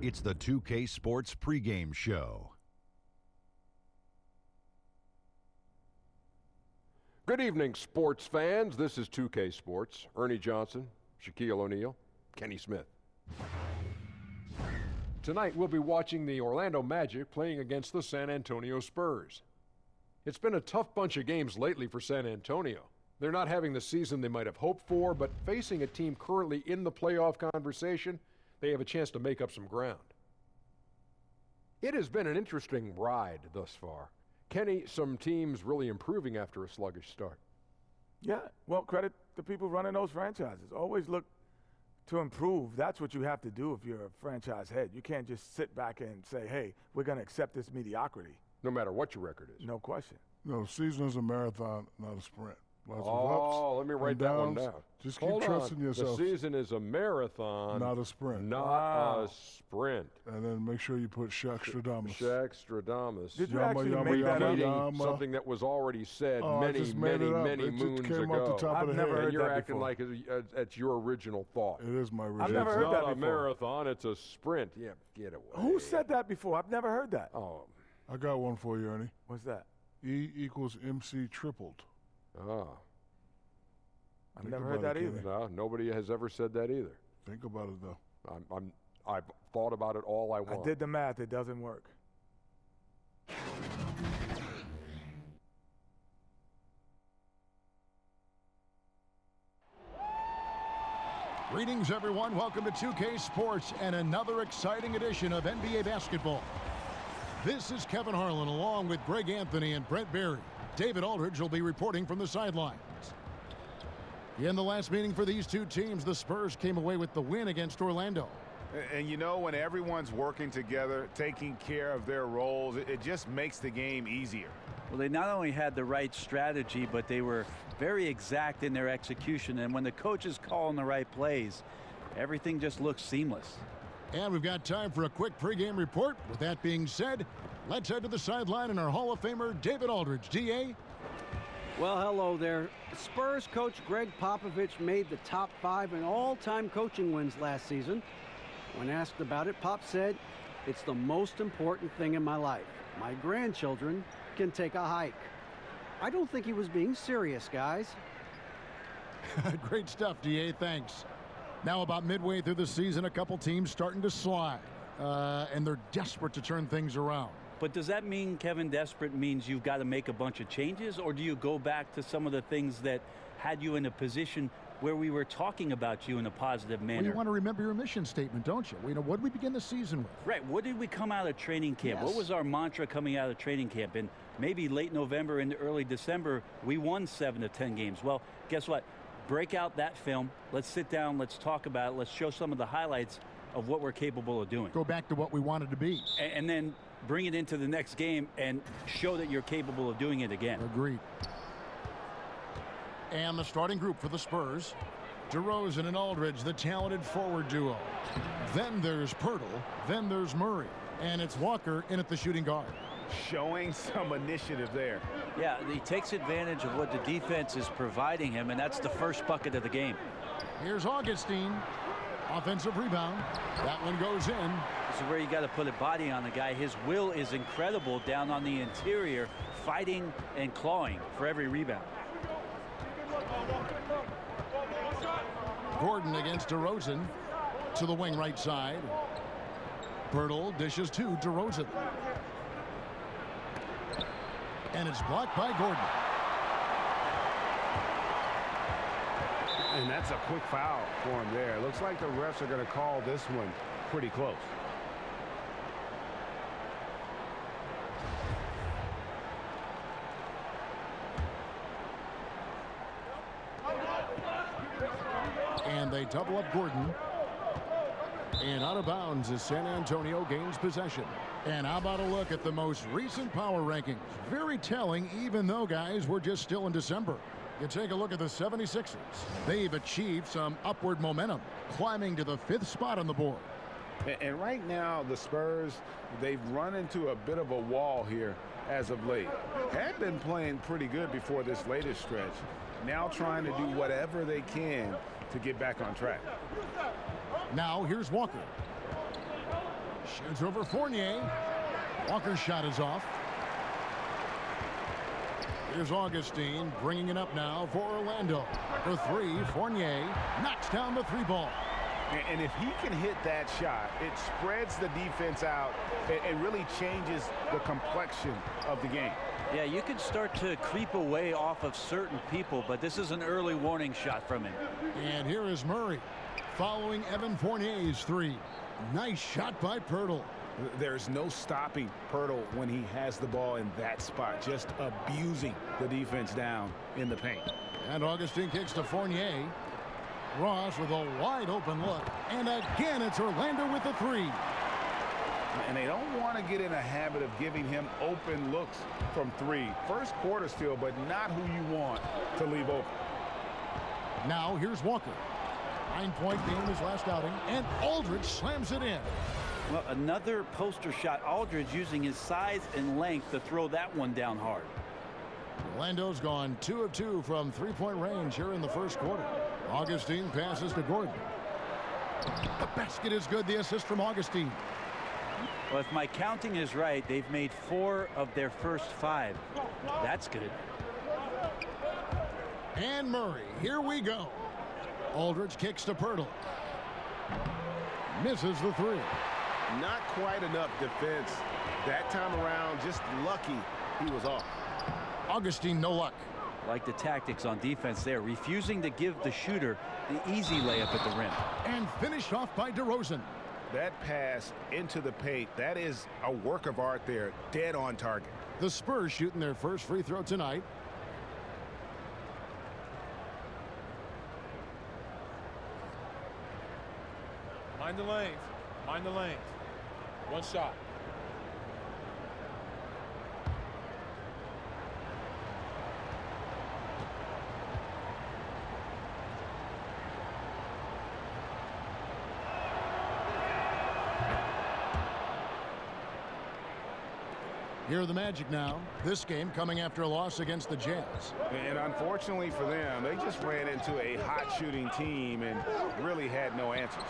It's the 2K Sports pregame show. Good evening, sports fans. This is 2K Sports. Ernie Johnson, Shaquille O'Neal, Kenny Smith. Tonight we'll be watching the Orlando Magic playing against the San Antonio Spurs. It's been a tough bunch of games lately for San Antonio. They're not having the season they might have hoped for, but facing a team currently in the playoff conversation, they have a chance to make up some ground. It has been an interesting ride thus far. Kenny, some teams really improving after a sluggish start. Yeah, well, credit the people running those franchises. Always look to improve. That's what you have to do if you're a franchise head. You can't just sit back and say, hey, we're going to accept this mediocrity. No matter what your record is. No question. No, the season is a marathon, not a sprint. Lots Oh, of ups, let me write and that one downs. down. Just keep Hold trusting on. yourself. The season is a marathon. Not a sprint. Not a sprint. And then make sure you put Shaqstradamus. Shaqstradamus. Did you actually make that up? Something that was already said I just made it up. many It moons just came ago. off the top of the I've never head. heard And you're that acting before. like it's your original thought. It is my original. I've never It's heard not that a before. marathon, it's a sprint. Yeah, get away. Who said that before? I've never heard that. Oh, I got one for you, Ernie. What's that? E equals MC tripled. ah. I've Think never heard about that it, either. Kenny. No, nobody has ever said that either. Think about it, though. I've thought about it all I want. I did the math. It doesn't work. Greetings, everyone. Welcome to 2K Sports and another exciting edition of NBA basketball. This is Kevin Harlan along with Greg Anthony and Brent Berry. David Aldridge will be reporting from the sidelines. In the last meeting for these two teams, the Spurs came away with the win against Orlando. And you know, when everyone's working together, taking care of their roles, it just makes the game easier. Well, they not only had the right strategy, but they were very exact in their execution. And when the coaches call in the right plays, everything just looks seamless. And we've got time for a quick pregame report. With that being said, let's head to the sideline and our Hall of Famer, David Aldridge. DA? Well, hello there. Spurs coach Greg Popovich made the top 5 in all-time coaching wins last season. When asked about it, Pop said, "It's the most important thing in my life. My grandchildren can take a hike." I don't think he was being serious, guys. Great stuff, DA. Thanks. Now, about midway through the season, a couple teams starting to slide. And they're desperate to turn things around. But does that mean, Kevin, desperate means you've got to make a bunch of changes? Or do you go back to some of the things that had you in a position where we were talking about you in a positive manner? Well, you want to remember your mission statement, don't you? You know, what did we begin the season with? Right. What did we come out of training camp? Yes. What was our mantra coming out of training camp? And maybe late November into early December, we won 7 of 10 games. Well, guess what? Break out that film. Let's sit down. Let's talk about it. Let's show some of the highlights of what we're capable of doing. Go back to what we wanted to be. And then bring it into the next game and show that you're capable of doing it again. Agreed. And the starting group for the Spurs. DeRozan and Aldridge, the talented forward duo. Then there's Pirtle. Then there's Murray. And it's Walker in at the shooting guard. Showing some initiative there. Yeah, he takes advantage of what the defense is providing him, and that's the first bucket of the game. Here's Augustine. Offensive rebound. That one goes in. This is where you got to put a body on the guy. His will is incredible down on the interior, fighting and clawing for every rebound. Gordon against DeRozan to the wing right side. Pirtle dishes to DeRozan. And it's blocked by Gordon. And that's a quick foul for him there. Looks like the refs are going to call this one pretty close. And they double up Gordon. And out of bounds as San Antonio gains possession. And how about a look at the most recent power rankings? Very telling, even though, guys, we're just still in December. You take a look at the 76ers. They've achieved some upward momentum, climbing to the 5th spot on the board. And right now, the Spurs, they've run into a bit of a wall here as of late. Had been playing pretty good before this latest stretch. Now trying to do whatever they can to get back on track. Now here's Walker. Shoots over Fournier. Walker's shot is off. Here's Augustine bringing it up now for Orlando. For three, Fournier knocks down the three ball. And if he can hit that shot, it spreads the defense out. It really changes the complexion of the game. Yeah, you can start to creep away off of certain people, but this is an early warning shot from him. And here is Murray following Evan Fournier's three. Nice shot by Pirtle. There's no stopping Pirtle when he has the ball in that spot, just abusing the defense down in the paint. And Augustine kicks to Fournier. Ross with a wide open look. And again, it's Orlando with the three. And they don't want to get in a habit of giving him open looks from three. First quarter still, but not who you want to leave open. Now here's Walker. 9-point game his last outing. And Aldridge slams it in. Well, another poster shot. Aldridge using his size and length to throw that one down hard. Orlando's gone 2 of 2 from three-point range here in the first quarter. Augustine passes to Gordon. The basket is good. The assist from Augustine. Well, if my counting is right, they've made 4 of their first 5. That's good. And Murray, here we go. Aldridge kicks to Pirtle. Misses the three. Not quite enough defense that time around. Just lucky he was off. Augustine, no luck. Like the tactics on defense there, refusing to give the shooter the easy layup at the rim. And finished off by DeRozan. That pass into the paint, that is a work of art there, dead on target. The Spurs shooting their first free throw tonight. Mind the lanes. Mind the lanes. One shot. Here are the Magic now. This game coming after a loss against the Jazz. And unfortunately for them, they just ran into a hot shooting team and really had no answers.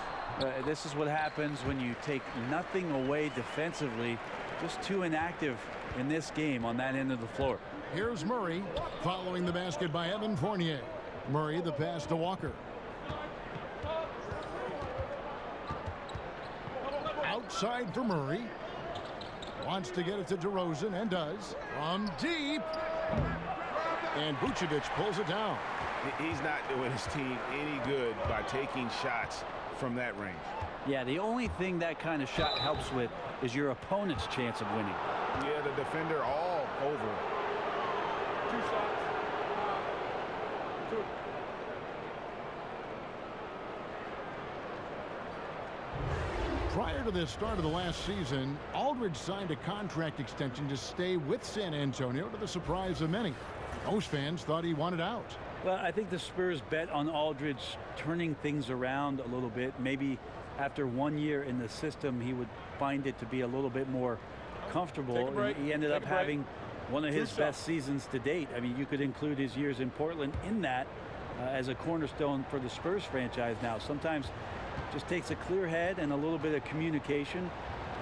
This is what happens when you take nothing away defensively. Just too inactive in this game on that end of the floor. Here's Murray following the basket by Evan Fournier. Murray the pass to Walker. Outside for Murray. Wants to get it to DeRozan and does. From deep. And Vucevic pulls it down. He's not doing his team any good by taking shots from that range. Yeah, the only thing that kind of shot helps with is your opponent's chance of winning. Yeah, the defender all over it. 2 shots. 2. Prior to the start of the last season, Aldridge signed a contract extension to stay with San Antonio, to the surprise of many. Most fans thought he wanted out. Well, I think the Spurs bet on Aldridge turning things around a little bit. Maybe after 1 year in the system, he would find it to be a little bit more comfortable. He ended up having one of his best seasons to date. I mean, you could include his years in Portland in that as a cornerstone for the Spurs franchise now. Sometimes just takes a clear head and a little bit of communication.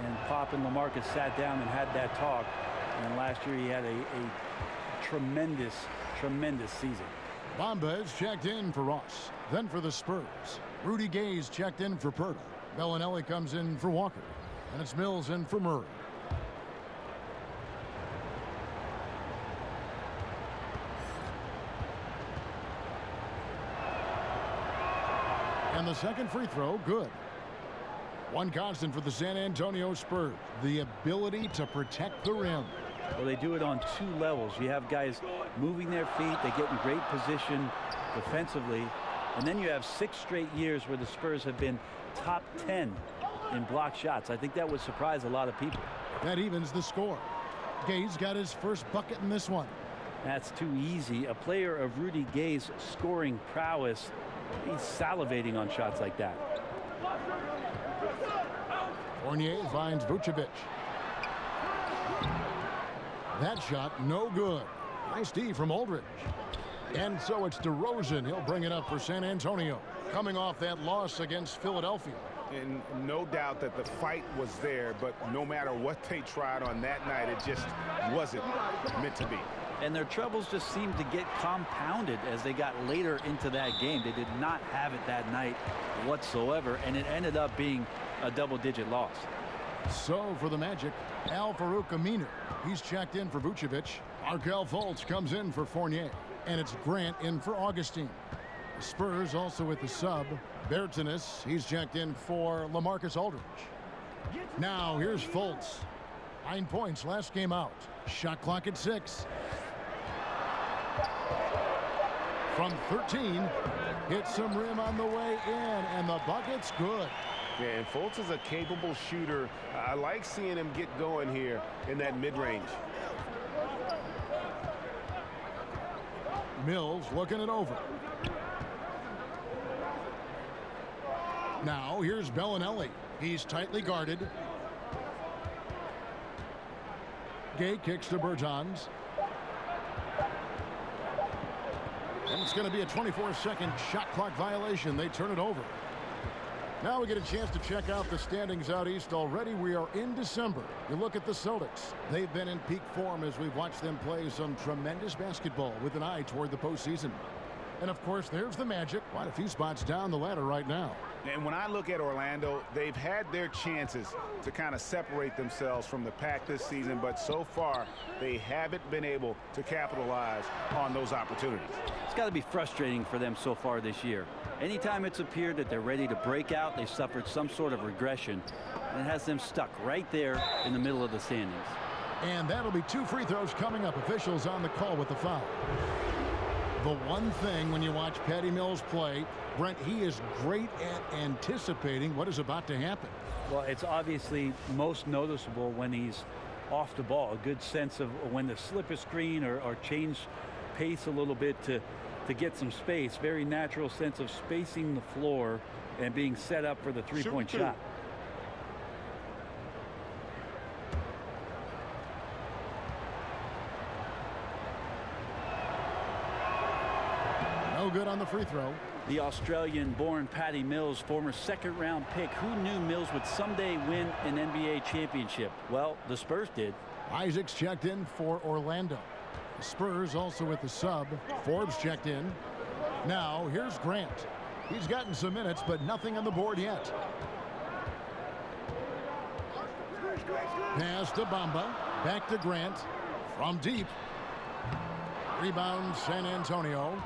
And Pop and LaMarcus sat down and had that talk. And last year he had a tremendous season. Bamba is checked in for Ross. Then for the Spurs, Rudy Gay's checked in for Pirtle. Bellinelli comes in for Walker. And it's Mills in for Murray. And the second free throw, good. One constant for the San Antonio Spurs, the ability to protect the rim. Well, they do it on 2 levels. You have guys moving their feet. They get in great position defensively. And then you have 6 straight years where the Spurs have been top 10 in block shots. I think that would surprise a lot of people. That evens the score. Gay's got his first bucket in this one. That's too easy. A player of Rudy Gay's scoring prowess, he's salivating on shots like that. Fournier finds Vucevic. That shot no good. Nice D from Aldridge. And so it's DeRozan. He'll bring it up for San Antonio. Coming off that loss against Philadelphia. And no doubt that the fight was there, but no matter what they tried on that night, it just wasn't meant to be. And their troubles just seemed to get compounded as they got later into that game. They did not have it that night whatsoever, and it ended up being a double-digit loss. So for the Magic, Al-Farouq Aminu. He's checked in for Vucevic. Markelle Fultz comes in for Fournier. And it's Grant in for Augustine. The Spurs also with the sub, Bertanis. He's checked in for LaMarcus Aldridge. Now here's Fultz. 9 points last game out. Shot clock at 6. From 13, hits some rim on the way in, and the bucket's good. Yeah, and Fultz is a capable shooter. I like seeing him get going here in that mid-range. Mills looking it over. Now here's Bellinelli. He's tightly guarded. Gay kicks to Bertans. And it's going to be a 24-second shot clock violation. They turn it over. Now we get a chance to check out the standings out east already. We are in December. You look at the Celtics. They've been in peak form as we've watched them play some tremendous basketball with an eye toward the postseason. And of course, there's the Magic. Quite a few spots down the ladder right now. And when I look at Orlando, they've had their chances to kind of separate themselves from the pack this season, but so far they haven't been able to capitalize on those opportunities. It's got to be frustrating for them so far this year. Anytime it's appeared that they're ready to break out, they suffered some sort of regression, and it has them stuck right there in the middle of the standings. And that'll be 2 free throws coming up. Officials on the call with the foul. The one thing when you watch Patty Mills play, Brent, he is great at anticipating what is about to happen. Well, it's obviously most noticeable when he's off the ball. A good sense of when to slip a screen or change pace a little bit to get some space. Very natural sense of spacing the floor and being set up for the three-point shot. No good on the free throw. The Australian-born Patty Mills, former second-round pick. Who knew Mills would someday win an NBA championship? Well, the Spurs did. Isaac's checked in for Orlando. The Spurs also with the sub. Forbes checked in. Now here's Grant. He's gotten some minutes, but nothing on the board yet. Pass to Bamba. Back to Grant. From deep. Rebound San Antonio.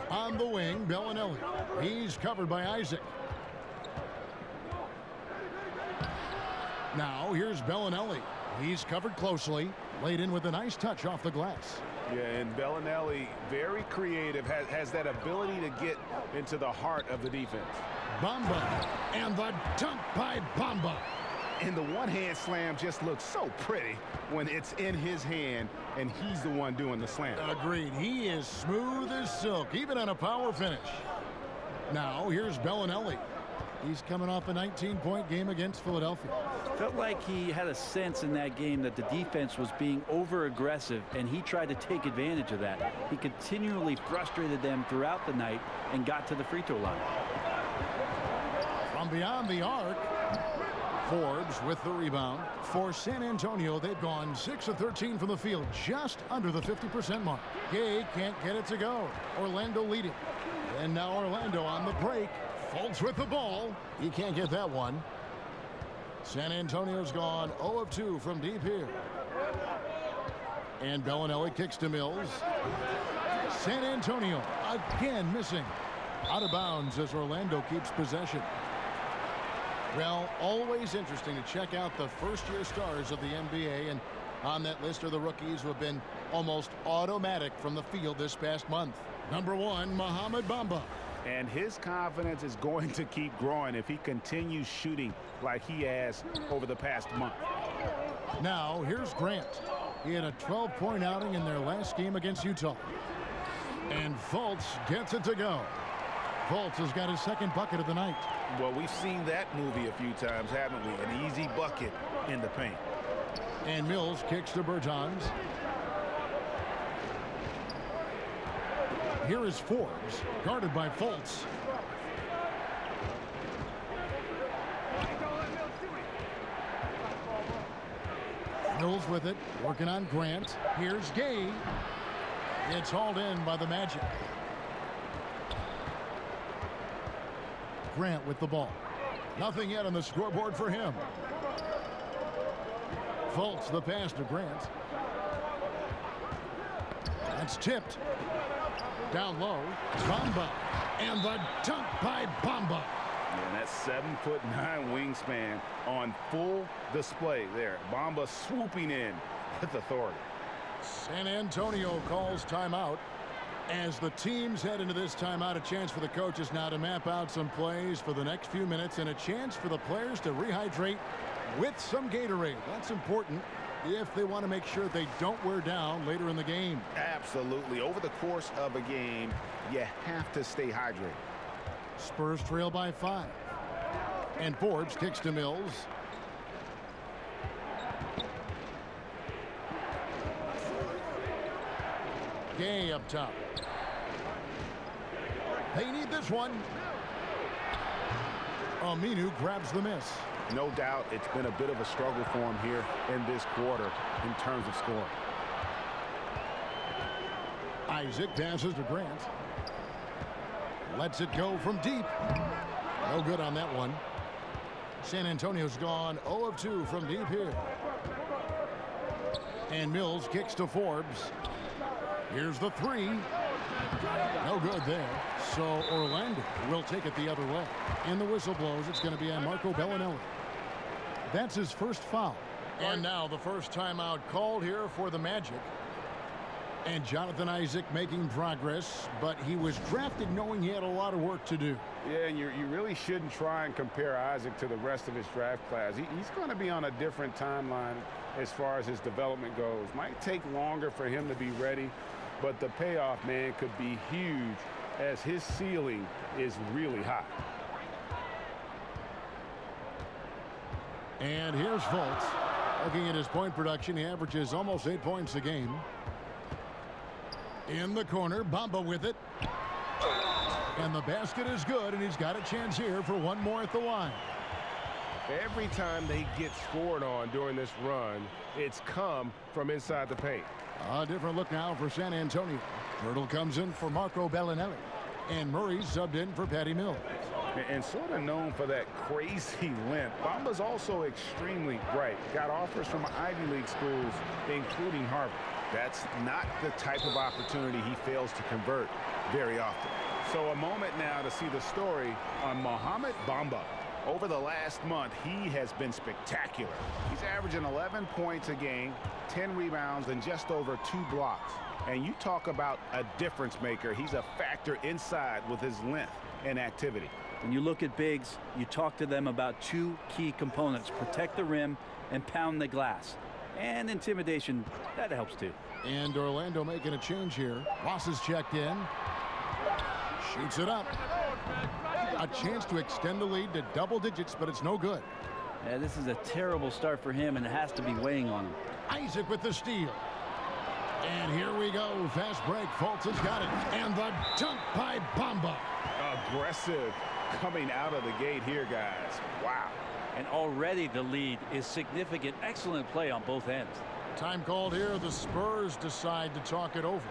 On the wing, Bellinelli. He's covered by Isaac. Now here's Bellinelli. He's covered closely. Laid in with a nice touch off the glass. Yeah, and Bellinelli, very creative, has that ability to get into the heart of the defense. Bamba. And the dunk by Bamba. And the one-hand slam just looks so pretty when it's in his hand and he's the one doing the slam. Agreed. He is smooth as silk, even on a power finish. Now here's Bellinelli. He's coming off a 19-point game against Philadelphia. Felt like he had a sense in that game that the defense was being over-aggressive, and he tried to take advantage of that. He continually frustrated them throughout the night and got to the free throw line. From beyond the arc, Forbes with the rebound. For San Antonio, they've gone 6 of 13 from the field, just under the 50% mark. Gay can't get it to go. Orlando leading. And now Orlando on the break. Fultz with the ball. He can't get that one. San Antonio's gone 0 of 2 from deep here. And Bellinelli kicks to Mills. San Antonio again missing. Out of bounds as Orlando keeps possession. Well, always interesting to check out the first-year stars of the NBA, and on that list are the rookies who have been almost automatic from the field this past month. Number 1, Mohamed Bamba. And his confidence is going to keep growing if he continues shooting like he has over the past month. Now, here's Grant. He had a 12-point outing in their last game against Utah. And Fultz gets it to go. Fultz has got his second bucket of the night. Well, we've seen that movie a few times, haven't we? An easy bucket in the paint. And Mills kicks to Bertans. Here is Forbes, guarded by Fultz. Mills with it, working on Grant. Here's Gay. It's hauled in by the Magic. Grant with the ball. Nothing yet on the scoreboard for him. Fultz the pass to Grant. That's tipped. Down low. Bamba. And the dunk by Bamba. And that 7'9" wingspan on full display there. Bamba swooping in with authority. San Antonio calls timeout. As the teams head into this timeout, a chance for the coaches now to map out some plays for the next few minutes and a chance for the players to rehydrate with some Gatorade. That's important if they want to make sure they don't wear down later in the game. Absolutely. Over the course of a game, you have to stay hydrated. Spurs trail by 5. And Forbes kicks to Mills. Gay up top. They need this one. Aminu grabs the miss. No doubt it's been a bit of a struggle for him here in this quarter in terms of scoring. Isaac passes to Grant. Lets it go from deep. No good on that one. San Antonio's gone 0 of 2 from deep here. And Mills kicks to Forbes. Here's the 3. No good there. So Orlando will take it the other way. And the whistle blows. It's going to be on Marco Bellinelli. That's his first foul. And now the first timeout called here for the Magic. And Jonathan Isaac making progress, but he was drafted knowing he had a lot of work to do. Yeah, and you really shouldn't try and compare Isaac to the rest of his draft class. He's going to be on a different timeline as far as his development goes. Might take longer for him to be ready, but the payoff, man, could be huge as his ceiling is really high. And here's Fultz. Looking at his point production, he averages almost 8 points a game. In the corner, Bamba with it. And the basket is good, and he's got a chance here for one more at the line. Every time they get scored on during this run, it's come from inside the paint. A different look now for San Antonio. Turtle comes in for Marco Bellinelli. And Murray's subbed in for Patty Mills. And sort of known for that crazy length, Bamba's also extremely bright. Got offers from Ivy League schools, including Harvard. That's not the type of opportunity he fails to convert very often. So a moment now to see the story on Mohamed Bamba. Over the last month, he has been spectacular. He's averaging 11 points a game, 10 rebounds, and just over 2 blocks. And you talk about a difference maker. He's a factor inside with his length and activity. When you look at bigs, you talk to them about 2 key components: protect the rim and pound the glass. And intimidation, that helps too. And Orlando making a change here. Ross is checked in. Shoots it up. A chance to extend the lead to double digits, but it's no good. Yeah, this is a terrible start for him, and it has to be weighing on him. Isaac with the steal. And here we go. Fast break. Fultz has got it. And the dunk by Bamba. Aggressive coming out of the gate here, guys. Wow. And already the lead is significant. Excellent play on both ends. Time called here. The Spurs decide to talk it over.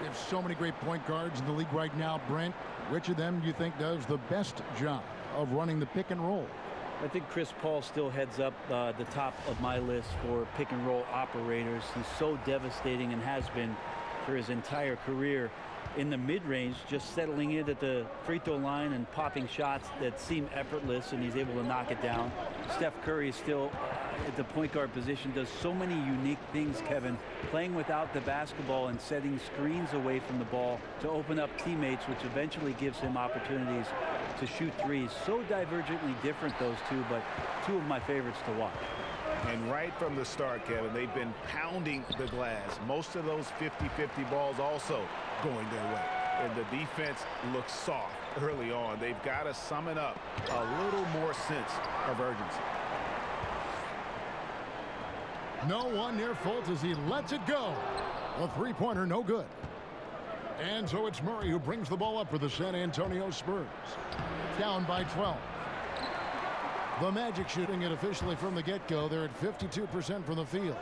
We have so many great point guards in the league right now, Brent. Which of them do you think does the best job of running the pick and roll? I think Chris Paul still heads up the top of my list for pick and roll operators. He's so devastating and has been for his entire career. In the mid-range, just settling in at the free throw line and popping shots that seem effortless, and he's able to knock it down. Steph Curry is still at the point guard position, does so many unique things, Kevin, playing without the basketball and setting screens away from the ball to open up teammates, which eventually gives him opportunities to shoot threes. So divergently different, those two, but 2 of my favorites to watch. And right from the start, Kevin, they've been pounding the glass. Most of those 50-50 balls also going their way. And the defense looks soft early on. They've got to summon up a little more sense of urgency. No one near Fultz as he lets it go. A three-pointer, no good. And so it's Murray who brings the ball up for the San Antonio Spurs. Down by 12. The Magic shooting it officially from the get-go. They're at 52% from the field.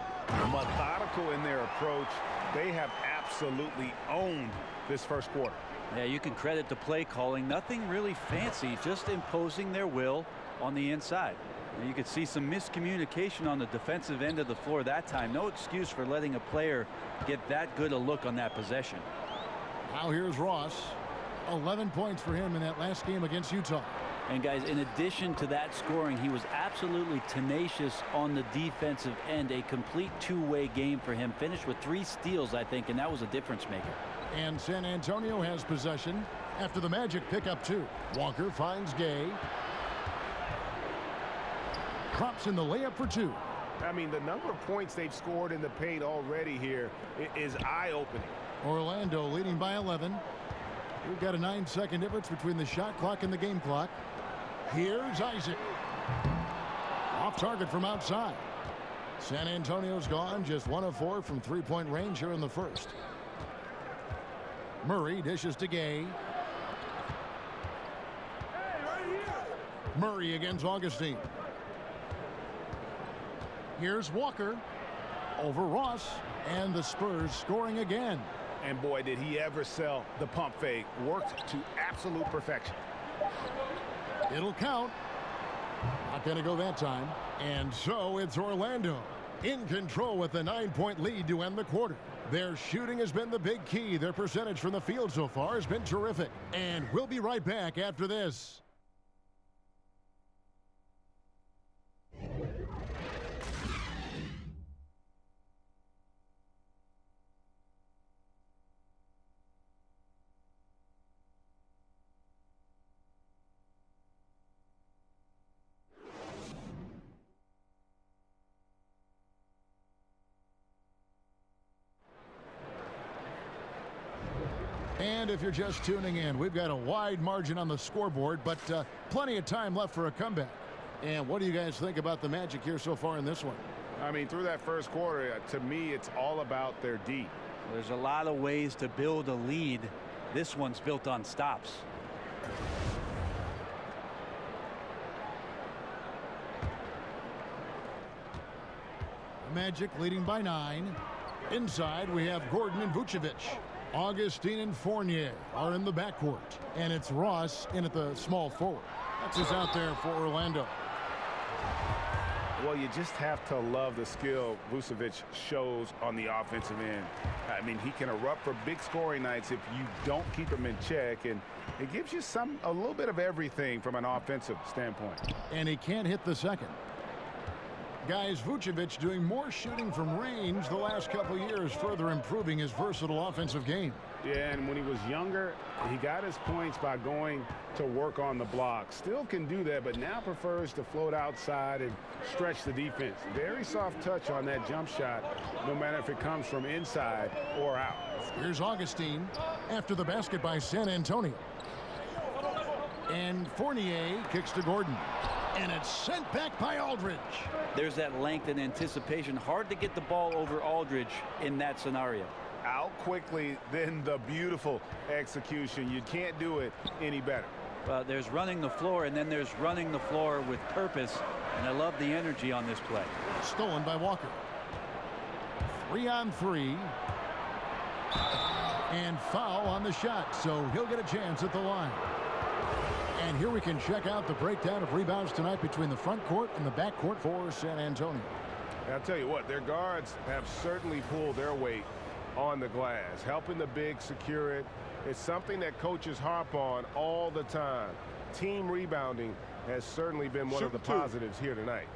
Methodical in their approach. They have absolutely owned this first quarter. Yeah, you can credit the play calling. Nothing really fancy, just imposing their will on the inside. And you could see some miscommunication on the defensive end of the floor that time. No excuse for letting a player get that good a look on that possession. Now here's Ross. 11 points for him in that last game against Utah. And guys, in addition to that scoring, he was absolutely tenacious on the defensive end. A complete two-way game for him. Finished with 3 steals, I think, and that was a difference maker. And San Antonio has possession after the Magic pick up 2. Walker finds Gay. Drops in the layup for 2. I mean, the number of points they've scored in the paint already here is eye-opening. Orlando leading by 11. We've got a 9-second difference between the shot clock and the game clock. Here's Isaac. Off target from outside. San Antonio's gone just 1 of 4 from three-point range here in the first. Murray dishes to Gay. Murray against Augustine. Here's Walker over Ross, and the Spurs scoring again. And boy, did he ever sell the pump fake. Worked to absolute perfection. It'll count. Not going to go that time. And so it's Orlando in control with a 9-point lead to end the quarter. Their shooting has been the big key. Their percentage from the field so far has been terrific. And we'll be right back after this. And if you're just tuning in, we've got a wide margin on the scoreboard, but plenty of time left for a comeback. And what do you guys think about the Magic here so far in this one? I mean, through that first quarter, to me, it's all about their D. There's a lot of ways to build a lead. This one's built on stops. Magic leading by 9. Inside, we have Gordon and Vucevic. Augustine and Fournier are in the backcourt. And it's Ross in at the small forward. That's just out there for Orlando. Well, you just have to love the skill Vucevic shows on the offensive end. I mean, he can erupt for big scoring nights if you don't keep him in check, and it gives you a little bit of everything from an offensive standpoint. And he can't hit the second. Guys, Vucevic doing more shooting from range the last couple years, further improving his versatile offensive game. Yeah, and when he was younger, he got his points by going to work on the block. Still can do that, but now prefers to float outside and stretch the defense. Very soft touch on that jump shot, no matter if it comes from inside or out. Here's Augustine after the basket by San Antonio. And Fournier kicks to Gordon. And it's sent back by Aldridge. There's that length and anticipation. Hard to get the ball over Aldridge in that scenario. Out quickly, then the beautiful execution. You can't do it any better. There's running the floor, and then there's running the floor with purpose. And I love the energy on this play. Stolen by Walker. 3-on-3. And foul on the shot, so he'll get a chance at the line. And here we can check out the breakdown of rebounds tonight between the front court and the back court for San Antonio. I'll tell you what, their guards have certainly pulled their weight on the glass, helping the big secure it. It's something that coaches harp on all the time. Team rebounding has certainly been one of the positives here tonight.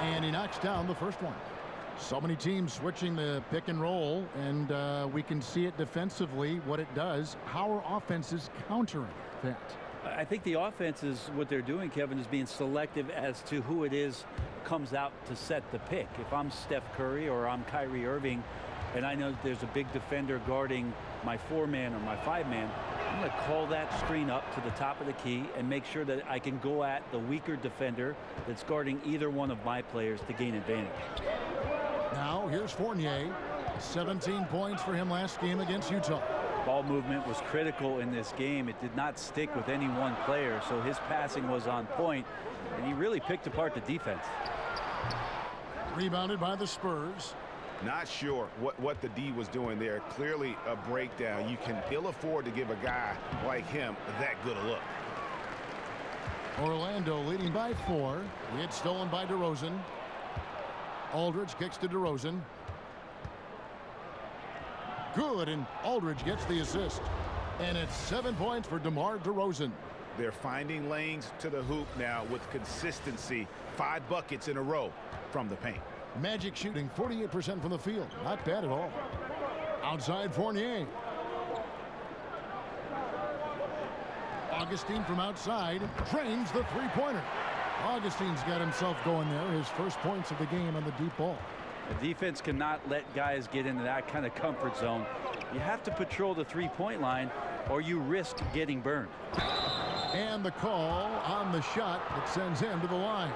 And he knocks down the first one. So many teams switching the pick and roll, and we can see it defensively, what it does. How are offenses countering that? I think the offense is what they're doing, Kevin, is being selective as to who it is comes out to set the pick. If I'm Steph Curry or I'm Kyrie Irving, and I know there's a big defender guarding my 4-man or my 5-man, I'm going to call that screen up to the top of the key and make sure that I can go at the weaker defender that's guarding either one of my players to gain advantage. Now here's Fournier. 17 points for him last game against Utah. Ball movement was critical in this game. It did not stick with any one player, so his passing was on point, and he really picked apart the defense. Rebounded by the Spurs. Not sure what the D was doing there. Clearly a breakdown. You can ill afford to give a guy like him that good a look. Orlando leading by 4. It's stolen by DeRozan. Aldridge kicks to DeRozan. Good, and Aldridge gets the assist. And it's 7 points for DeMar DeRozan. They're finding lanes to the hoop now with consistency. 5 buckets in a row from the paint. Magic shooting 48% from the field. Not bad at all. Outside Fournier. Augustine from outside drains the three-pointer. Augustine's got himself going there. His first points of the game on the deep ball. The defense cannot let guys get into that kind of comfort zone. You have to patrol the three-point line or you risk getting burned. And the call on the shot that sends him to the line.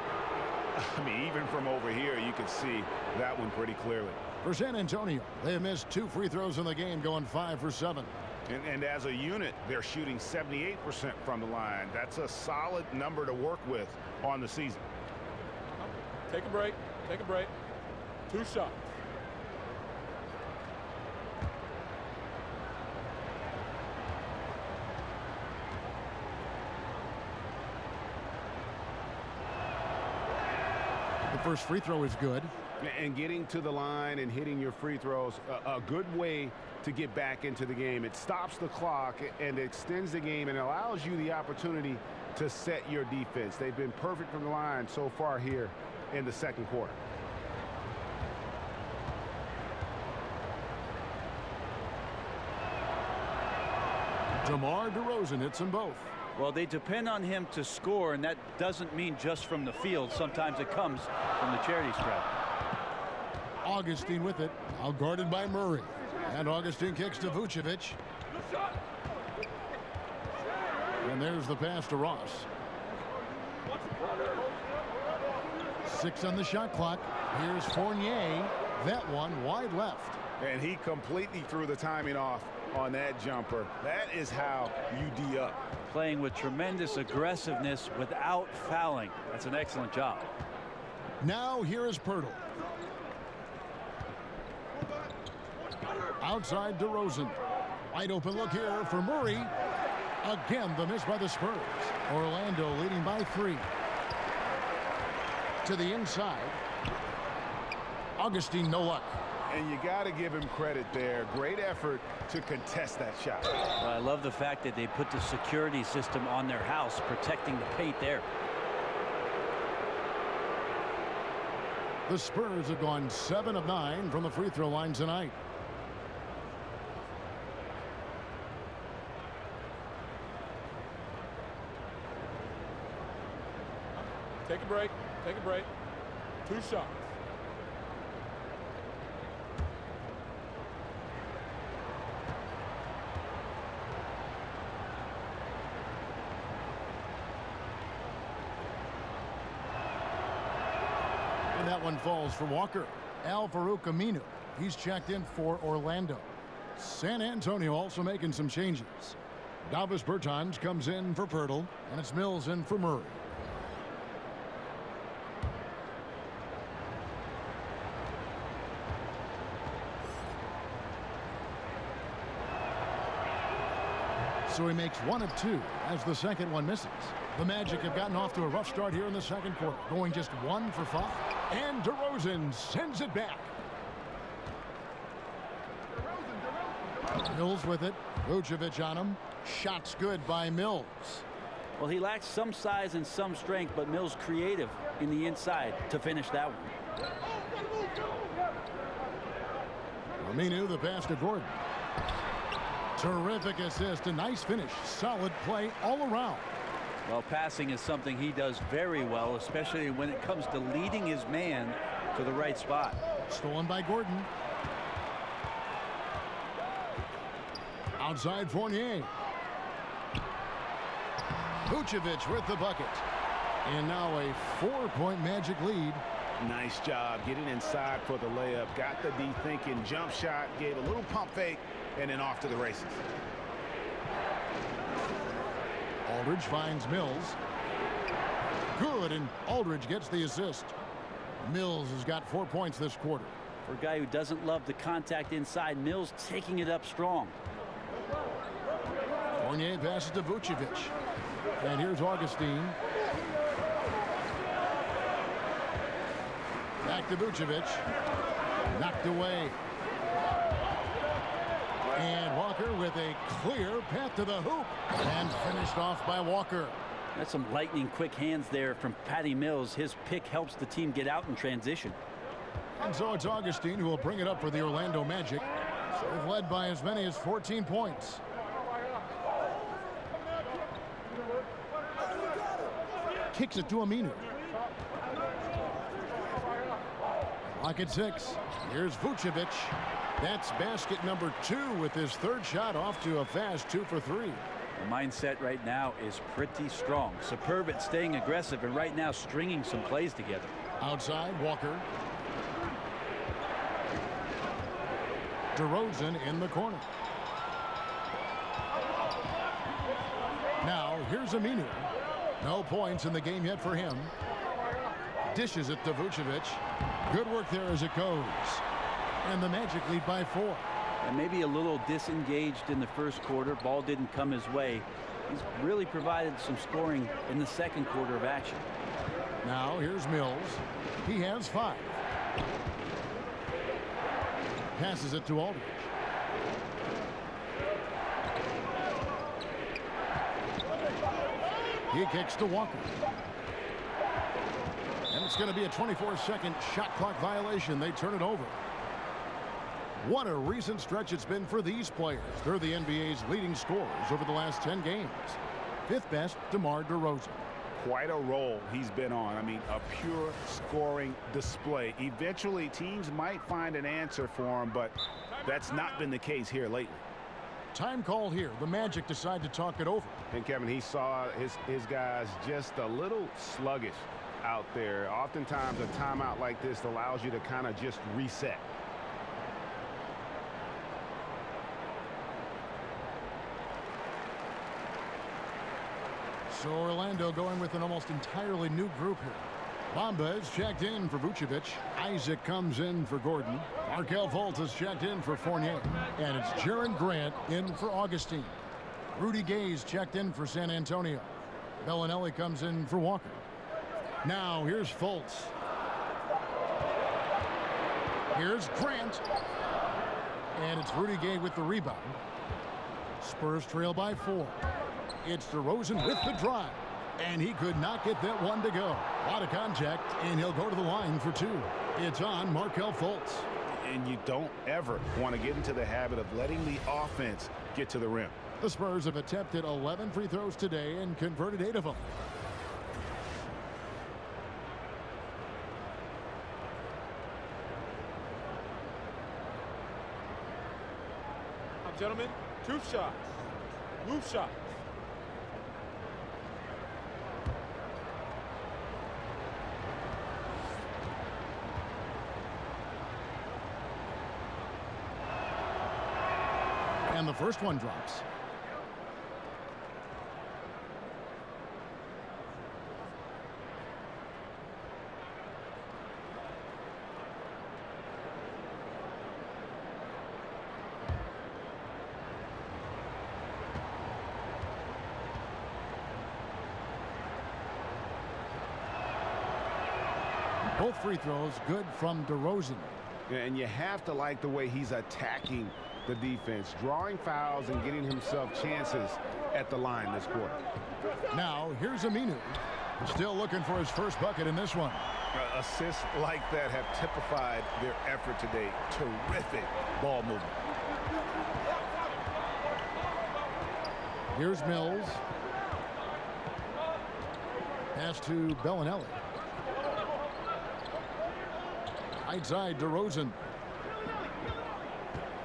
I mean, even from over here, you can see that one pretty clearly. For San Antonio, they have missed 2 free throws in the game, going 5 for 7. And as a unit, they're shooting 78% from the line. That's a solid number to work with on the season. Take a break. Take a break. 2 shots. The first free throw is good. And getting to the line and hitting your free throws, a good way to get back into the game. It stops the clock and extends the game and allows you the opportunity to set your defense. They've been perfect from the line so far here in the second quarter. DeMar DeRozan hits them both. Well, they depend on him to score, and that doesn't mean just from the field. Sometimes it comes from the charity stripe. Augustine with it, now guarded by Murray. And Augustine kicks to Vucevic. And there's the pass to Ross. 6 on the shot clock. Here's Fournier. That one wide left. And he completely threw the timing off on that jumper. That is how you D up. Playing with tremendous aggressiveness without fouling. That's an excellent job. Now here is Pirtle. Outside DeRozan. Wide open look here for Murray. Again, the miss by the Spurs. Orlando leading by 3. To the inside. Augustine, no luck. And you got to give him credit there. Great effort to contest that shot. Well, I love the fact that they put the security system on their house, protecting the paint there. The Spurs have gone 7 of 9 from the free throw line tonight. Take a break. Take a break. 2 shots. And that one falls for Walker. Al-Farouq Aminu. He's checked in for Orlando. San Antonio also making some changes. Davis Bertans comes in for Pirtle, and it's Mills in for Murray. So he makes 1 of 2 as the second one misses. The Magic have gotten off to a rough start here in the second quarter, going just 1 for 5. And DeRozan sends it back. Mills with it. Vucevic on him. Shots good by Mills. Well, he lacks some size and some strength, but Mills creative in the inside to finish that one. Aminu, the pass to Gordon. Terrific assist, a nice finish. Solid play all around. Well, passing is something he does very well, especially when it comes to leading his man to the right spot. Stolen by Gordon. Outside Fournier. Vucevic with the bucket. And now a 4-point Magic lead. Nice job getting inside for the layup. Got the D thinking, jump shot, gave a little pump fake, and then off to the races. Aldridge finds Mills. Good, and Aldridge gets the assist. Mills has got 4 points this quarter. For a guy who doesn't love the contact inside, Mills taking it up strong. Fournier passes to Vucevic. And here's Augustine. Back to Vucevic. Knocked away. And Walker with a clear path to the hoop. And finished off by Walker. That's some lightning quick hands there from Patty Mills. His pick helps the team get out in transition. And so it's Augustine who will bring it up for the Orlando Magic. They've led by as many as 14 points. Kicks it to Aminu. Lock at 6. Here's Vucevic. That's basket number 2 with his third shot off to a fast 2 for 3. The mindset right now is pretty strong. Superb at staying aggressive and right now stringing some plays together. Outside, Walker. DeRozan in the corner. Now, here's Aminu. No points in the game yet for him. Dishes it to Vucevic. Good work there as it goes. And the Magic lead by 4. And maybe a little disengaged in the first quarter. Ball didn't come his way. He's really provided some scoring in the second quarter of action. Now, here's Mills. He has 5. Passes it to Aldridge. He kicks to Walker. And it's going to be a 24-second shot clock violation. They turn it over. What a recent stretch it's been for these players. They're the NBA's leading scorers over the last 10 games. 5th best, DeMar DeRozan. Quite a role he's been on. I mean, a pure scoring display. Eventually, teams might find an answer for him, but that's not been the case here lately. Time call here. The Magic decide to talk it over. And Kevin, he saw his guys just a little sluggish out there. Oftentimes, a timeout like this allows you to kind of just reset. So Orlando going with an almost entirely new group here. Bamba is checked in for Vucevic. Isaac comes in for Gordon. Markelle Fultz is checked in for Fournier. And it's Jaren Grant in for Augustine. Rudy Gay's checked in for San Antonio. Bellinelli comes in for Walker. Now here's Fultz. Here's Grant. And it's Rudy Gay with the rebound. Spurs trail by 4. It's DeRozan with the drive. And he could not get that one to go. A lot of contact, and he'll go to the line for 2. It's on Markelle Fultz. And you don't ever want to get into the habit of letting the offense get to the rim. The Spurs have attempted 11 free throws today and converted 8 of them. Gentlemen, 2 shots. Move shots. And the first one drops. Both free throws good from DeRozan. And you have to like the way he's attacking the defense, drawing fouls and getting himself chances at the line this quarter. Now, here's Aminu. Still looking for his first bucket in this one. Assists like that have typified their effort today. Terrific ball movement. Here's Mills. Pass to Bellinelli. Right side, DeRozan.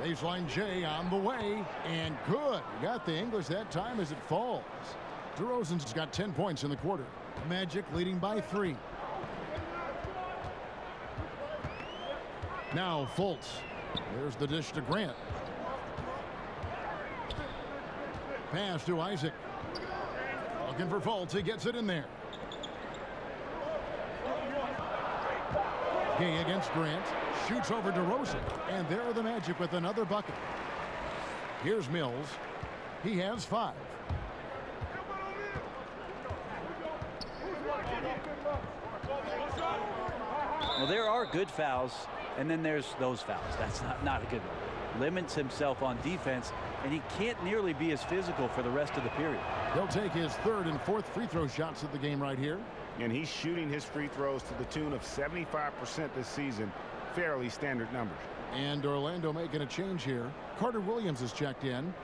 Baseline J on the way, and good. Got the English that time as it falls. DeRozan's got 10 points in the quarter. Magic leading by 3. Now Fultz. There's the dish to Grant. Pass to Isaac. Looking for Fultz. He gets it in there. Gay against Grant. Shoots over DeRozan. And there are the Magic with another bucket. Here's Mills. He has 5. Well, there are good fouls, and then there's those fouls. That's not a good one. Limits himself on defense, and he can't nearly be as physical for the rest of the period. He'll take his 3rd and 4th free throw shots of the game right here. And he's shooting his free throws to the tune of 75% this season. Fairly standard numbers. And Orlando making a change here. Carter Williams is checked in.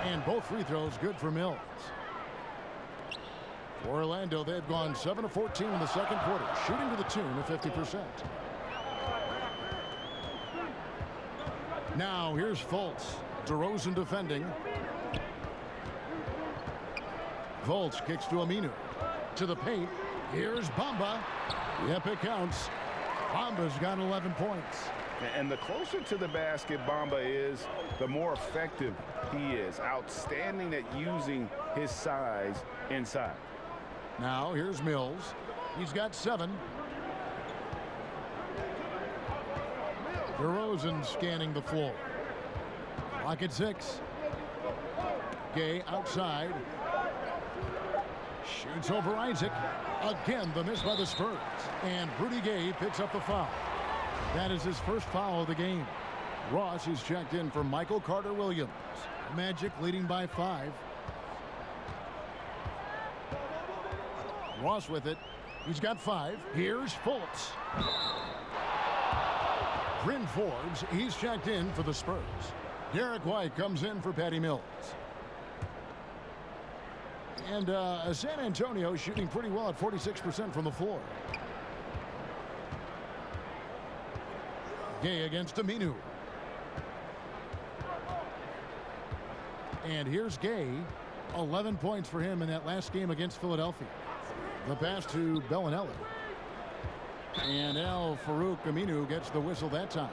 And both free throws good for Mills. For Orlando, they've gone 7 of 14 in the second quarter, shooting to the tune of 50%. Now here's Fultz. DeRozan defending. Fultz kicks to Aminu. To the paint. Here's Bamba. Yep, it counts. Bamba's got 11 points. And the closer to the basket Bamba is, the more effective he is. Outstanding at using his size inside. Now here's Mills. He's got 7. DeRozan scanning the floor. Clock at 6. Gay outside. Shoots over Isaac. Again, the miss by the Spurs. And Rudy Gay picks up the foul. That is his first foul of the game. Ross is checked in for Michael Carter Williams. Magic leading by 5. Ross with it. He's got 5. Here's Fultz. Bryn Forbes, he's checked in for the Spurs. Derek White comes in for Patty Mills. And San Antonio shooting pretty well at 46% from the floor. Gay against Aminu. And here's Gay. 11 points for him in that last game against Philadelphia. The pass to Bellinelli. And now Farouk Aminu gets the whistle that time.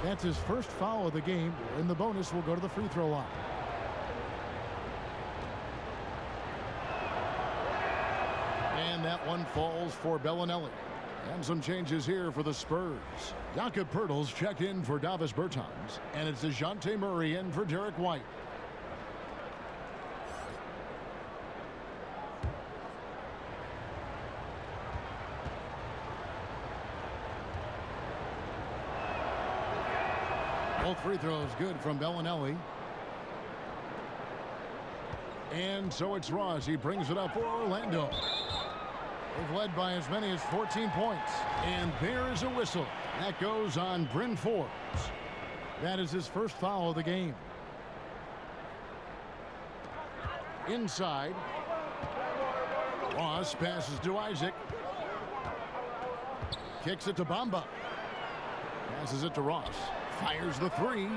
That's his first foul of the game, and the bonus will go to the free throw line. And that one falls for Bellinelli. And some changes here for the Spurs. Jakob Poeltl's checked in for Davis Bertans, and it's DeJounte Murray in for Derek White. Both free throws good from Bellinelli. And so it's Ross. He brings it up for Orlando. They've led by as many as 14 points. And there is a whistle. That goes on Bryn Forbes. That is his first foul of the game. Inside. Ross passes to Isaac. Kicks it to Bamba. Passes it to Ross. Fires the 3.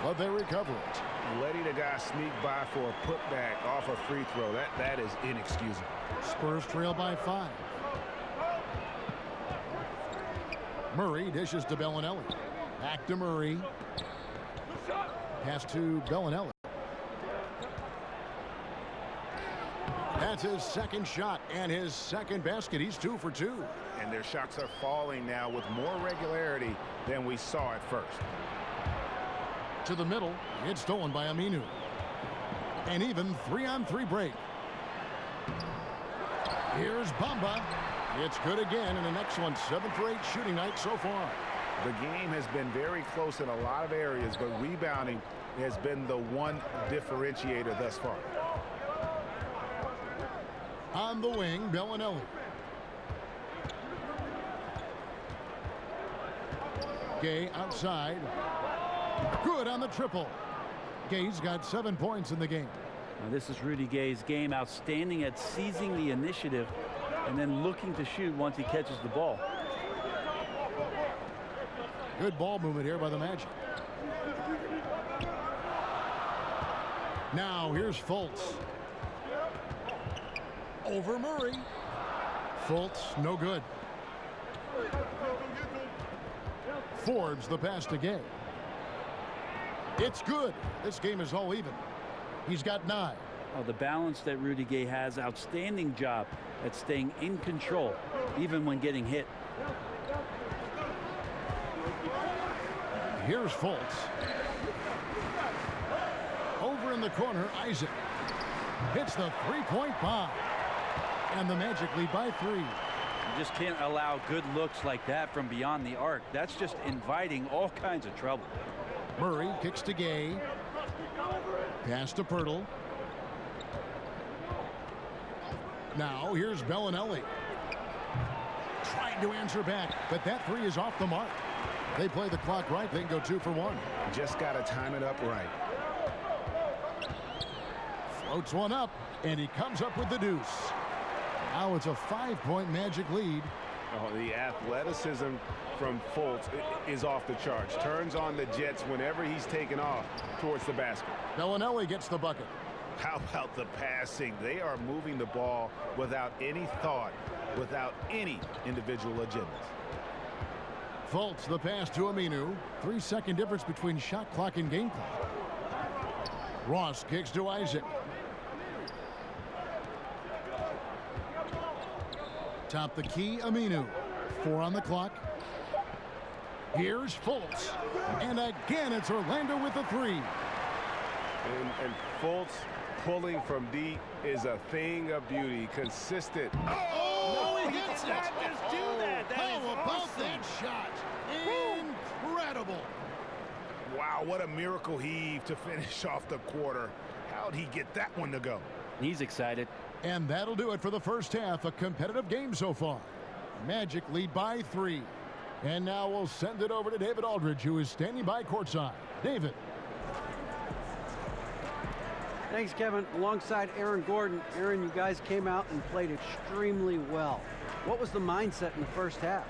But they recover it. Letting a guy sneak by for a putback off a free throw, that is inexcusable. Spurs trail by 5. Murray dishes to Bellinelli. Back to Murray. Pass to Bellinelli. That's his second shot and his second basket. He's 2 for 2. And their shots are falling now with more regularity than we saw at first. To the middle. It's stolen by Aminu. And even 3-on-3 break. Here's Bamba. It's good again, and an excellent 7 for 8 shooting night so far. The game has been very close in a lot of areas, but rebounding has been the one differentiator thus far. On the wing, Bellinelli. Gay outside. Good on the triple. Gay's got 7 points in the game. Now this is Rudy Gay's game. Outstanding at seizing the initiative and then looking to shoot once he catches the ball. Good ball movement here by the Magic. Now here's Fultz. Over Murray. Fultz, no good. Forbes the pass to Gay. It's good. This game is all even. He's got 9. Oh, the balance that Rudy Gay has, outstanding job at staying in control, even when getting hit. Here's Fultz. Over in the corner, Isaac. Hits the three-point bomb. And the Magic lead by 3. You just can't allow good looks like that from beyond the arc. That's just inviting all kinds of trouble. Murray kicks to Gay. Pass to Pirtle. Now here's Bellinelli. Trying to answer back, but that 3 is off the mark. They play the clock right. They can go 2 for 1. Just got to time it up right. Floats one up, and he comes up with the deuce. Now it's a 5-point Magic lead. Oh, the athleticism from Fultz is off the charts. Turns on the Jets whenever he's taken off towards the basket. Bellinelli gets the bucket. How about the passing? They are moving the ball without any thought, without any individual agendas. Fultz the pass to Aminu. 3-second difference between shot clock and game clock. Ross kicks to Isaac. Top the key, Aminu. 4 on the clock. Here's Fultz. And again, it's Orlando with the 3. And Fultz pulling from deep is a thing of beauty. Consistent. Oh, he hits it. Just do that. How about that shot? Incredible. Wow, what a miracle heave to finish off the quarter. How'd he get that one to go? He's excited. And that'll do it for the first half. A competitive game so far. Magic lead by 3. And now we'll send it over to David Aldridge, who is standing by courtside. David. Thanks, Kevin. Alongside Aaron Gordon. Aaron, you guys came out and played extremely well. What was the mindset in the first half?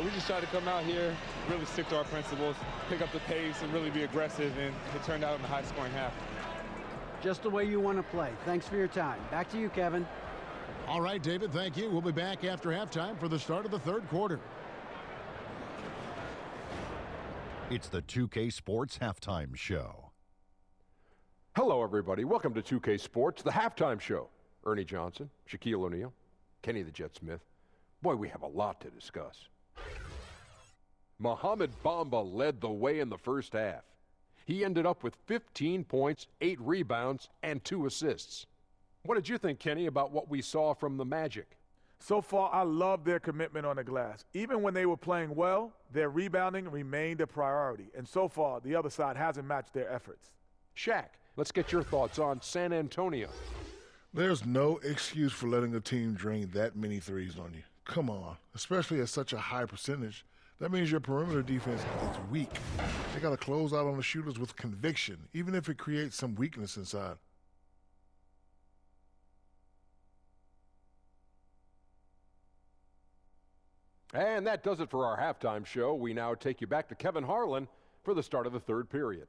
We just tried to come out here, really stick to our principles, pick up the pace, and really be aggressive, and it turned out in a high-scoring half. Just the way you want to play. Thanks for your time. Back to you, Kevin. All right, David, thank you. We'll be back after halftime for the start of the third quarter. It's the 2K Sports Halftime Show. Hello, everybody. Welcome to 2K Sports, the halftime show. Ernie Johnson, Shaquille O'Neal, Kenny the Jet Smith. Boy, we have a lot to discuss. Mohamed Bamba led the way in the first half. He ended up with 15 points, 8 rebounds, and 2 assists. What did you think, Kenny, about what we saw from the Magic? So far, I love their commitment on the glass. Even when they were playing well, their rebounding remained a priority. And so far, the other side hasn't matched their efforts. Shaq, let's get your thoughts on San Antonio. There's no excuse for letting a team drain that many threes on you. Come on, especially at such a high percentage. That means your perimeter defense is weak. They got to close out on the shooters with conviction, even if it creates some weakness inside. And that does it for our halftime show. We now take you back to Kevin Harlan for the start of the third period.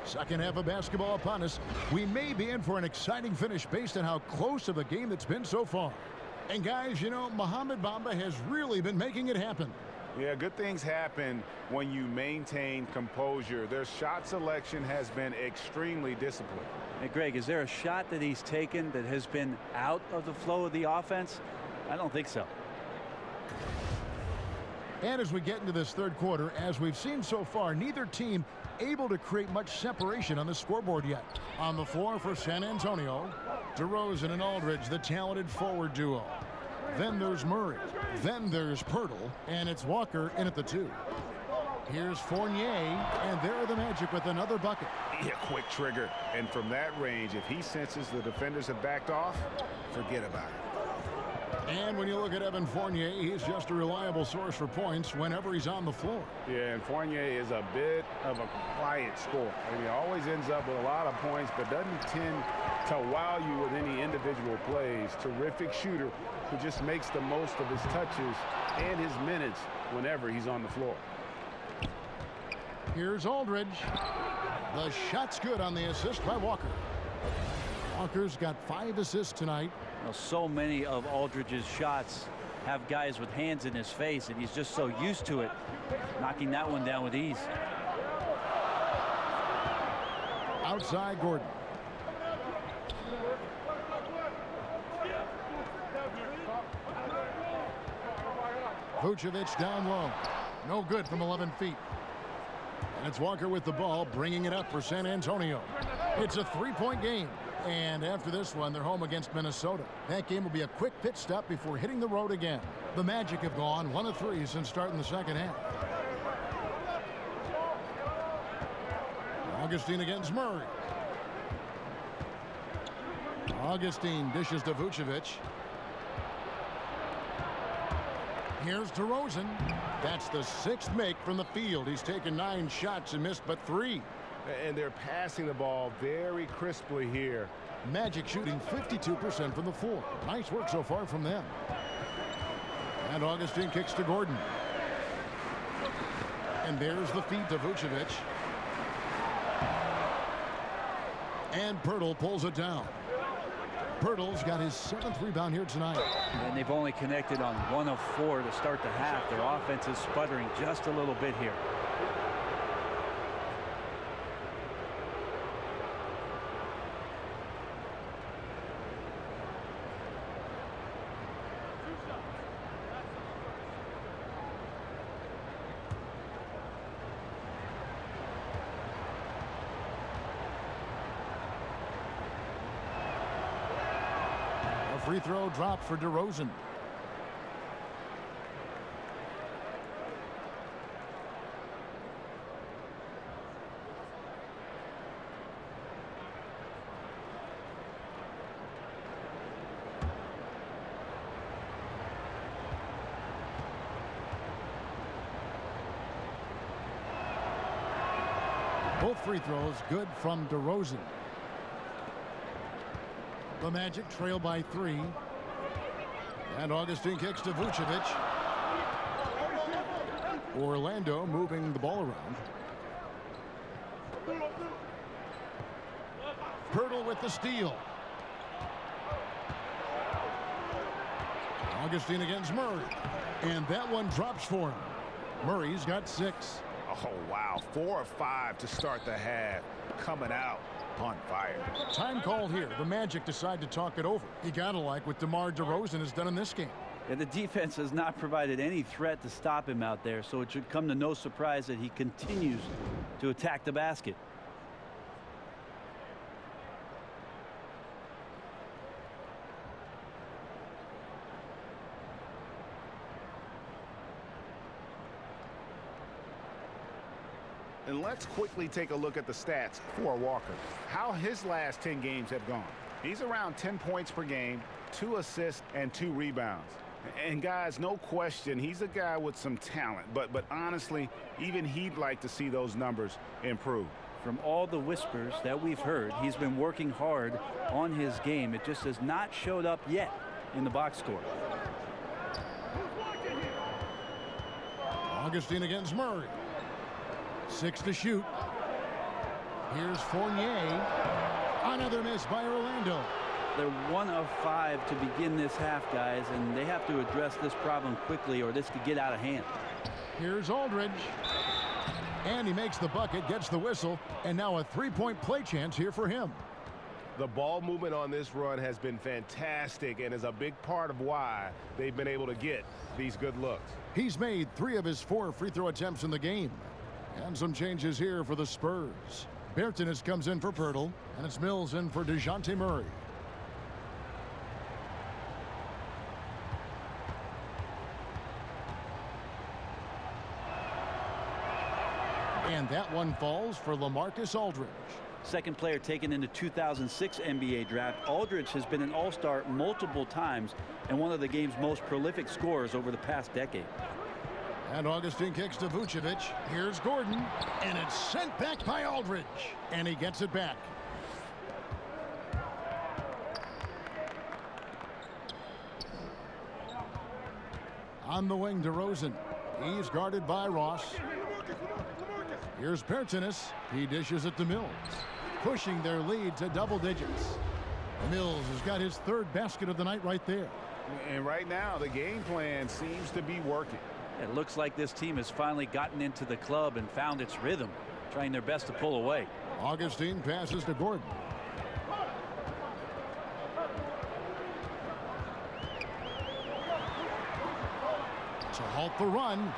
Second half of basketball upon us. We may be in for an exciting finish based on how close of a game that's been so far. And guys, you know, Mohamed Bamba has really been making it happen. Yeah, good things happen when you maintain composure. Their shot selection has been extremely disciplined. Hey, Greg, is there a shot that he's taken that has been out of the flow of the offense? I don't think so. And as we get into this third quarter, as we've seen so far, neither team able to create much separation on the scoreboard yet. On the floor for San Antonio, DeRozan and Aldridge, the talented forward duo. Then there's Murray. Then there's Pirtle, and it's Walker in at the 2. Here's Fournier, and there are the Magic with another bucket. Yeah, quick trigger. And from that range, if he senses the defenders have backed off, forget about it. And when you look at Evan Fournier, he's just a reliable source for points whenever he's on the floor. Yeah, and Fournier is a bit of a quiet scorer. I mean, he always ends up with a lot of points, but doesn't tend to wow you with any individual plays. Terrific shooter who just makes the most of his touches and his minutes whenever he's on the floor. Here's Aldridge. The shot's good on the assist by Walker. Walker's got 5 assists tonight. Well, so many of Aldridge's shots have guys with hands in his face, and he's just so used to it, knocking that one down with ease. Outside Gordon. Vucevic down low. No good from 11 feet. And it's Walker with the ball, bringing it up for San Antonio. It's a 3-point game. And after this one, they're home against Minnesota. That game will be a quick pit stop before hitting the road again. The Magic have gone 1 of 3 since starting the second half. Augustine against Murray. Augustine dishes to Vucevic. Here's DeRozan. That's the 6th make from the field. He's taken 9 shots and missed but 3. And they're passing the ball very crisply here. Magic shooting 52% from the floor. Nice work so far from them. And Augustine kicks to Gordon. And there's the feed to Vucevic. And Pirtle pulls it down. Pirtle's got his 7th rebound here tonight. And they've only connected on 1 of 4 to start the half. Their offense is sputtering just a little bit here. Free throw drop for DeRozan. Both free throws good from DeRozan. The Magic trail by 3. And Augustine kicks to Vucevic. Orlando moving the ball around. Pirtle with the steal. Augustine against Murray. And that one drops for him. Murray's got 6. Oh, wow. 4 of 5 to start the half. Coming out on fire. Time called here. The Magic decide to talk it over. You gotta like what DeMar DeRozan has done in this game. Yeah, the defense has not provided any threat to stop him out there, so it should come to no surprise that he continues to attack the basket. And let's quickly take a look at the stats for Walker. How his last 10 games have gone. He's around 10 points per game, 2 assists, and 2 rebounds. And guys, no question, he's a guy with some talent. But honestly, even he'd like to see those numbers improve. From all the whispers that we've heard, he's been working hard on his game. It just has not showed up yet in the box score. Augustine against Murray. 6 to shoot. Here's Fournier. Another miss by Orlando. They're 1 of 5 to begin this half, guys, and they have to address this problem quickly or this could get out of hand. Here's Aldridge. And he makes the bucket, gets the whistle, and now a 3-point play chance here for him. The ball movement on this run has been fantastic and is a big part of why they've been able to get these good looks. He's made 3 of his 4 free throw attempts in the game. And some changes here for the Spurs. Bertans comes in for Pirtle, and it's Mills in for DeJounte Murray. And that one falls for LaMarcus Aldridge. second player taken in the 2006 NBA draft. Aldridge has been an all-star multiple times and one of the game's most prolific scorers over the past decade. And Augustine kicks to Vucevic. Here's Gordon, and it's sent back by Aldridge, and he gets it back. On the wing, DeRozan. He's guarded by Ross. Here's Pertinis. He dishes it to Mills, pushing their lead to double digits. Mills has got his third basket of the night right there. And right now, the game plan seems to be working. It looks like this team has finally gotten into the club and found its rhythm, trying their best to pull away. Augustine passes to Gordon. To halt the run.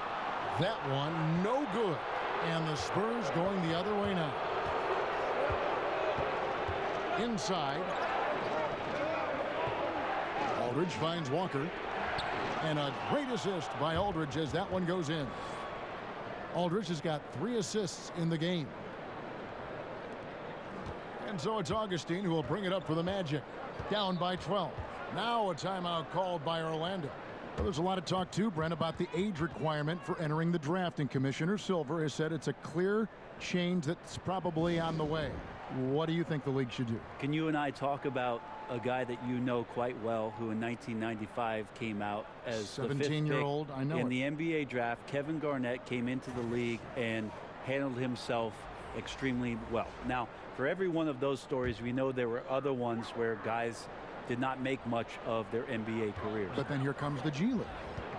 That one no good. And the Spurs going the other way now. Inside. Aldridge finds Walker. And a great assist by Aldridge as that one goes in. Aldridge has got 3 assists in the game. And so it's Augustine who will bring it up for the Magic. Down by 12. Now a timeout called by Orlando. Well, there's a lot of talk, too, Brent, about the age requirement for entering the draft. And Commissioner Silver has said it's a clear change that's probably on the way. What do you think the league should do? Can you and I talk about a guy that you know quite well who in 1995 came out as the 17-year-old? I know in it. the NBA draft. Kevin Garnett came into the league and handled himself extremely well. Now, for every one of those stories, we know there were other ones where guys did not make much of their NBA careers. But then here comes the G League.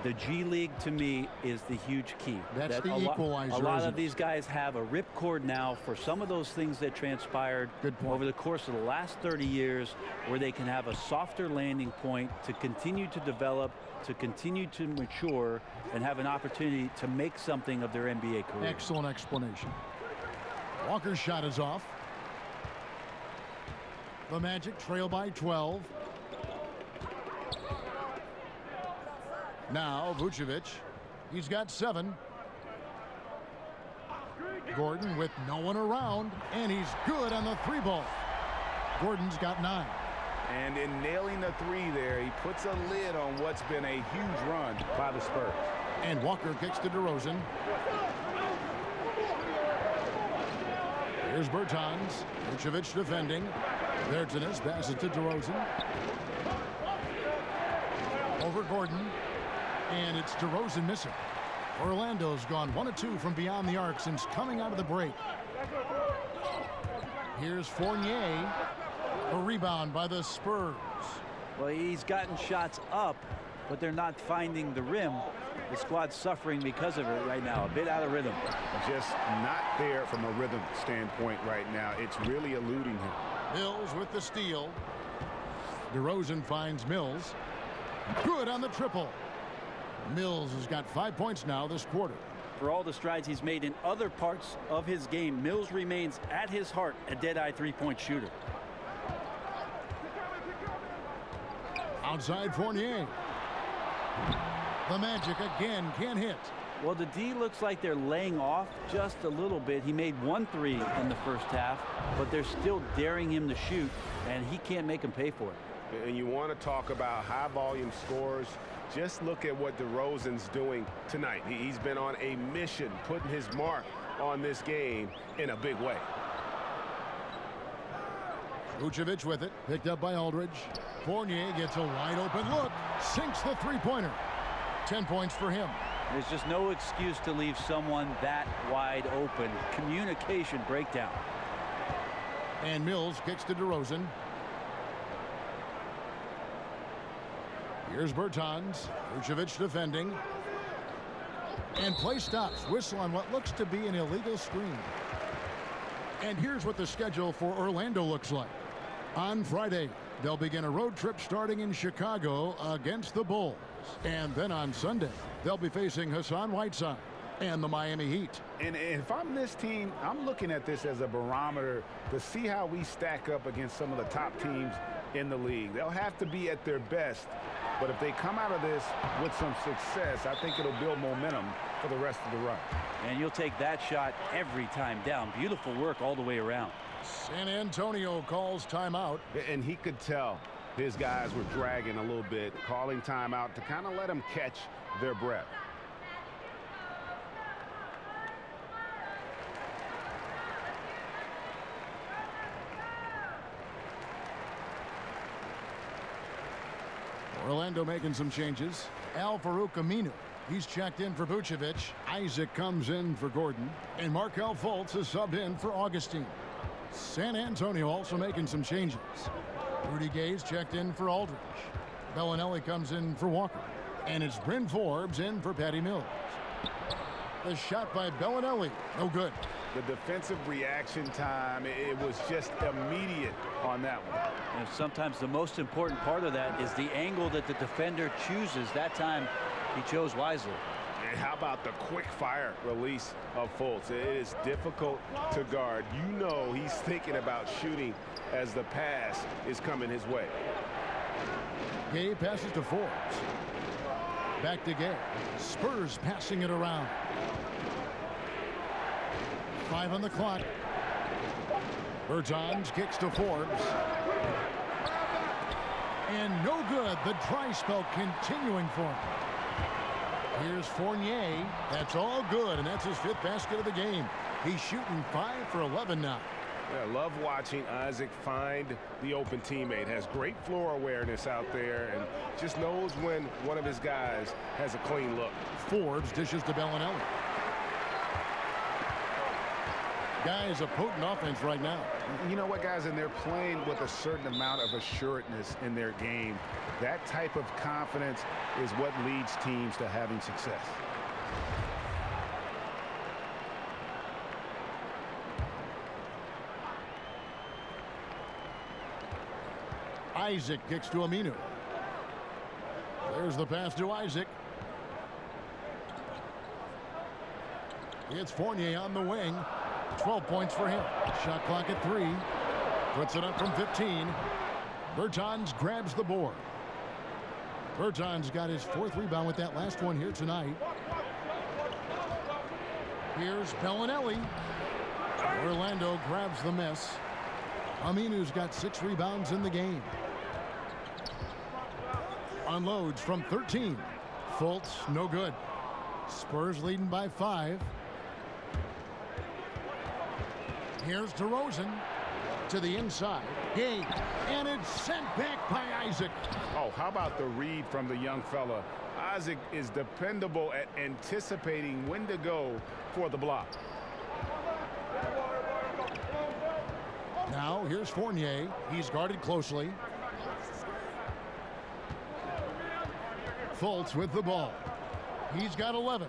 The G League, to me, is the huge key. That's the equalizer. A lot of these guys have a ripcord now for some of those things that transpired over the course of the last 30 years, where they can have a softer landing point to continue to develop, to continue to mature, and have an opportunity to make something of their NBA career. Excellent explanation. Walker's shot is off. The Magic trail by 12. Now Vucevic. He's got 7. Gordon with no one around, and he's good on the 3-ball. Gordon's got 9. And in nailing the 3 there, he puts a lid on what's been a huge run by the Spurs. And Walker kicks to DeRozan. Here's Bertans. Vucevic defending. Vertanis passes to DeRozan. Over Gordon. And it's DeRozan missing. Orlando's gone 1 of 2 from beyond the arc since coming out of the break. Here's Fournier. A rebound by the Spurs. Well, he's gotten shots up, but they're not finding the rim. The squad's suffering because of it right now. A bit out of rhythm. Just not there from a rhythm standpoint right now. It's really eluding him. Mills with the steal. DeRozan finds Mills. Good on the triple. Mills has got 5 points now this quarter. For all the strides he's made in other parts of his game, Mills remains at his heart a dead-eye three-point shooter. Outside Fournier. The Magic again can't hit. Well, the D looks like they're laying off just a little bit. He made 1 3 in the first half, but they're still daring him to shoot, and he can't make them pay for it. And you want to talk about high volume scores. Just look at what DeRozan's doing tonight. He's been on a mission, putting his mark on this game in a big way. Vucevic with it, picked up by Aldridge. Fournier gets a wide open look, sinks the three-pointer. 10 points for him. There's just no excuse to leave someone that wide open. Communication breakdown. And Mills kicks to DeRozan. Here's Bertans. Vucevic defending. And play stops. Whistle on what looks to be an illegal screen. And here's what the schedule for Orlando looks like. On Friday, they'll begin a road trip starting in Chicago against the Bulls. And then on Sunday, they'll be facing Hassan Whiteside and the Miami Heat. And if I'm this team, I'm looking at this as a barometer to see how we stack up against some of the top teams in the league. They'll have to be at their best. But if they come out of this with some success, I think it'll build momentum for the rest of the run. And you'll take that shot every time down. Beautiful work all the way around. San Antonio calls timeout. And he could tell his guys were dragging a little bit, calling timeout to kind of let them catch their breath. Orlando making some changes. Al-Farouq Aminu, he's checked in for Vucevic. Isaac comes in for Gordon. And Markelle Fultz is subbed in for Augustine. San Antonio also making some changes. Rudy Gay's checked in for Aldridge. Bellinelli comes in for Walker. And it's Bryn Forbes in for Patty Mills. The shot by Bellinelli, no good. The defensive reaction time, it was just immediate on that one. And sometimes the most important part of that is the angle that the defender chooses. That time, he chose wisely. And how about the quick fire release of Fultz? It is difficult to guard. You know he's thinking about shooting as the pass is coming his way. Gay passes to Forbes. Back to Gay. Spurs passing it around. 5 on the clock. Bertans kicks to Forbes. And no good. The dry spell continuing for him. Here's Fournier. That's all good, and that's his 5th basket of the game. He's shooting 5 for 11 now. I love watching Isaac find the open teammate. Has great floor awareness out there and just knows when one of his guys has a clean look. Forbes dishes to Bellinelli. Guys, a potent offense right now. You know what, guys, and they're playing with a certain amount of assuredness in their game. That type of confidence is what leads teams to having success. Isaac kicks to Aminu. There's the pass to Isaac. It's Fournier on the wing. 12 points for him. Shot clock at 3. Puts it up from 15. Bertans grabs the board. Bertans got his 4th rebound with that last one here tonight. Here's Bellinelli. Orlando grabs the miss. Aminu's got 6 rebounds in the game. Unloads from 13. Fultz, no good. Spurs leading by 5. Here's DeRozan to the inside. Gay, and it's sent back by Isaac. Oh, how about the read from the young fella? Isaac is dependable at anticipating when to go for the block. Now here's Fournier. He's guarded closely. Fultz with the ball. He's got 11.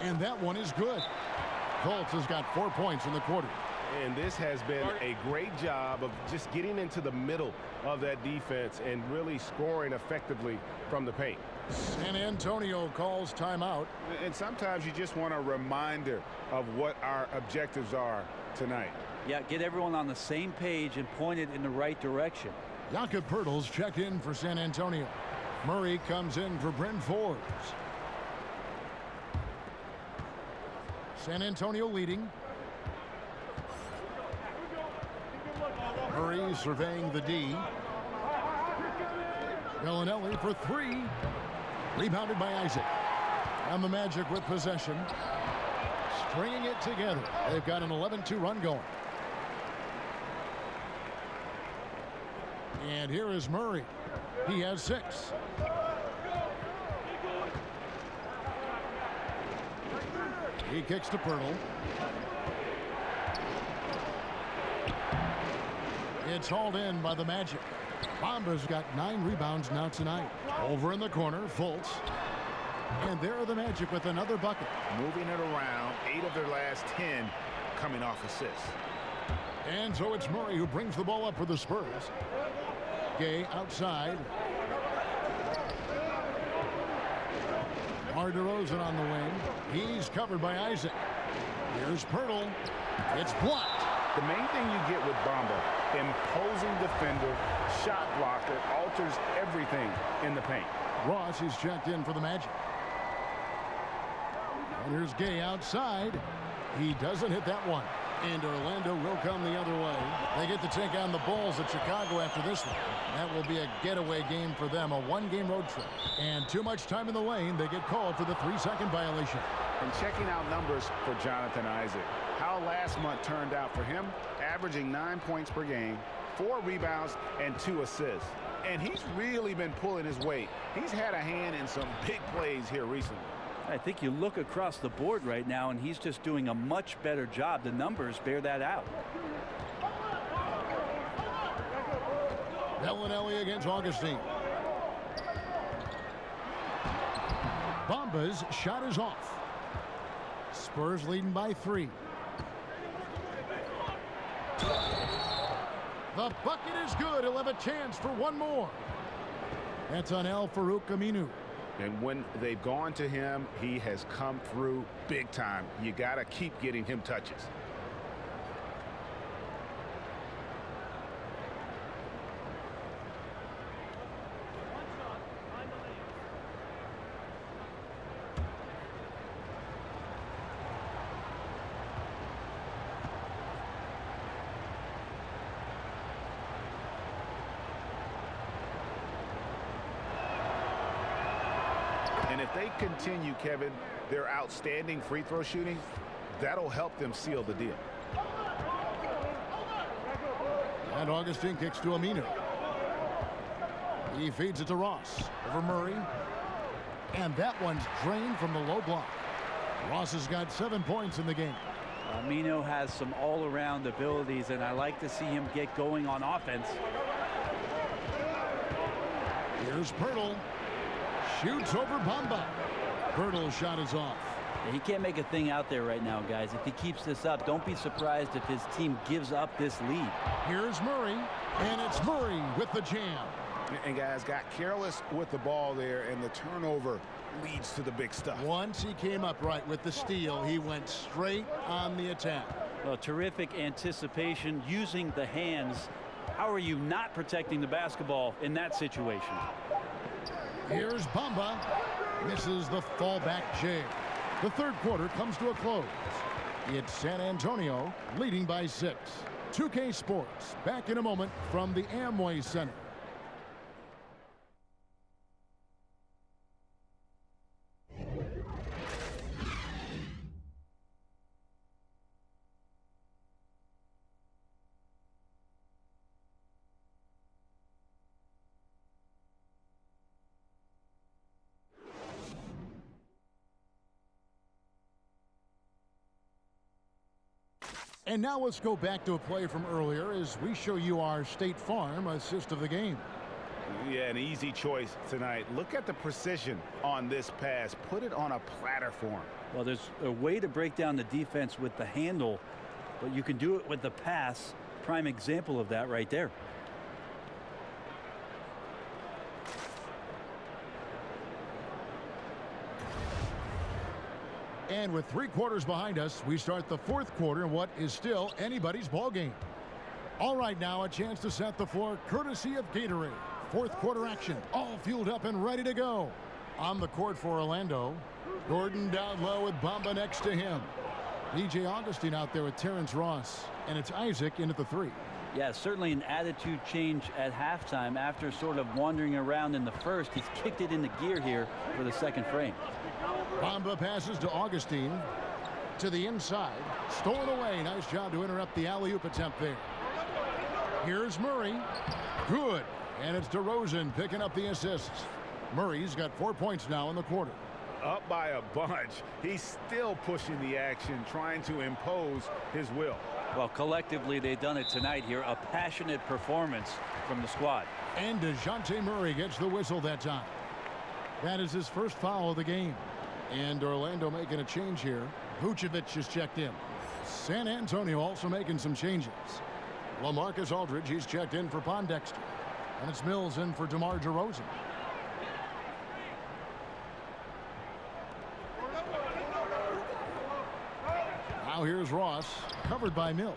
And that one is good. Fultz has got 4 points in the quarter. And this has been a great job of just getting into the middle of that defense and really scoring effectively from the paint. San Antonio calls timeout. And sometimes you just want a reminder of what our objectives are tonight. Yeah, get everyone on the same page and point it in the right direction. Jakob Poeltl's checked in for San Antonio. Murray comes in for Bryn Forbes. San Antonio leading. Murray surveying the D. Bellinelli for 3. Rebounded by Isaac. And the Magic with possession. Stringing it together. They've got an 11-2 run going. And here is Murray. He has 6. He kicks to Poeltl. It's hauled in by the Magic. Bamba's got 9 rebounds now tonight. Over in the corner, Fultz. And there are the Magic with another bucket. Moving it around, 8 of their last 10 coming off assists. And so it's Murray who brings the ball up for the Spurs. Gay outside. DeRozan on the wing. He's covered by Isaac. Here's Poeltl. It's blocked. The main thing you get with Bamba, imposing defender, shot blocker, alters everything in the paint. Ross is checked in for the Magic. And here's Gay outside. He doesn't hit that one. And Orlando will come the other way. They get to take on the Bulls at Chicago after this one. That will be a getaway game for them, a one-game road trip. And too much time in the lane, they get called for the 3-second violation. And checking out numbers for Jonathan Isaac. How last month turned out for him, averaging 9 points per game, 4 rebounds, and 2 assists. And he's really been pulling his weight. He's had a hand in some big plays here recently. I think you look across the board right now, and he's just doing a much better job. The numbers bear that out. Bellinelli against Augustine. Bamba's shot is off. Spurs leading by 3. The bucket is good. He'll have a chance for one more. That's on El Farouk Aminu. And when they've gone to him, he has come through big time. You got to keep getting him touches. And if they continue, Kevin, their outstanding free throw shooting, that'll help them seal the deal. And Augustine kicks to Aminu. He feeds it to Ross. Over Murray. And that one's drained from the low block. Ross has got 7 points in the game. Aminu has some all-around abilities, and I like to see him get going on offense. Here's Pirtle. Shoots over Bamba. Pirtle's shot is off. He can't make a thing out there right now, guys. If he keeps this up, don't be surprised if his team gives up this lead. Here's Murray, and it's Murray with the jam. And guys got careless with the ball there, and the turnover leads to the big stuff. Once he came up right with the steal, he went straight on the attack. Well, terrific anticipation using the hands. How are you not protecting the basketball in that situation? Here's Bamba. Misses the fallback jam. The third quarter comes to a close. It's San Antonio leading by 6. 2K Sports back in a moment from the Amway Center. And now let's go back to a play from earlier as we show you our State Farm assist of the game. Yeah, an easy choice tonight. Look at the precision on this pass. Put it on a platter form. Well, there's a way to break down the defense with the handle, but you can do it with the pass. Prime example of that right there. And with 3 quarters behind us, we start the fourth quarter in what is still anybody's ball game. All right, now a chance to set the floor courtesy of Gatorade. Fourth quarter action, all fueled up and ready to go. On the court for Orlando, Gordon down low with Bamba next to him. DJ Augustine out there with Terrence Ross, and it's Isaac in at the 3. Yeah, certainly an attitude change at halftime after sort of wandering around in the first. He's kicked it into gear here for the second frame. Bamba passes to Augustine to the inside. Stolen away. Nice job to interrupt the alley-oop attempt there. Here's Murray. Good. And it's DeRozan picking up the assists. Murray's got 4 points now in the quarter. Up by a bunch. He's still pushing the action, trying to impose his will. Well, collectively, they've done it tonight here. A passionate performance from the squad. And DeJounte Murray gets the whistle that time. That is his first foul of the game. And Orlando making a change here. Vucevic is checked in. San Antonio also making some changes. LaMarcus Aldridge, he's checked in for Pondexter. And it's Mills in for DeMar DeRozan. Now here's Ross, covered by Mills.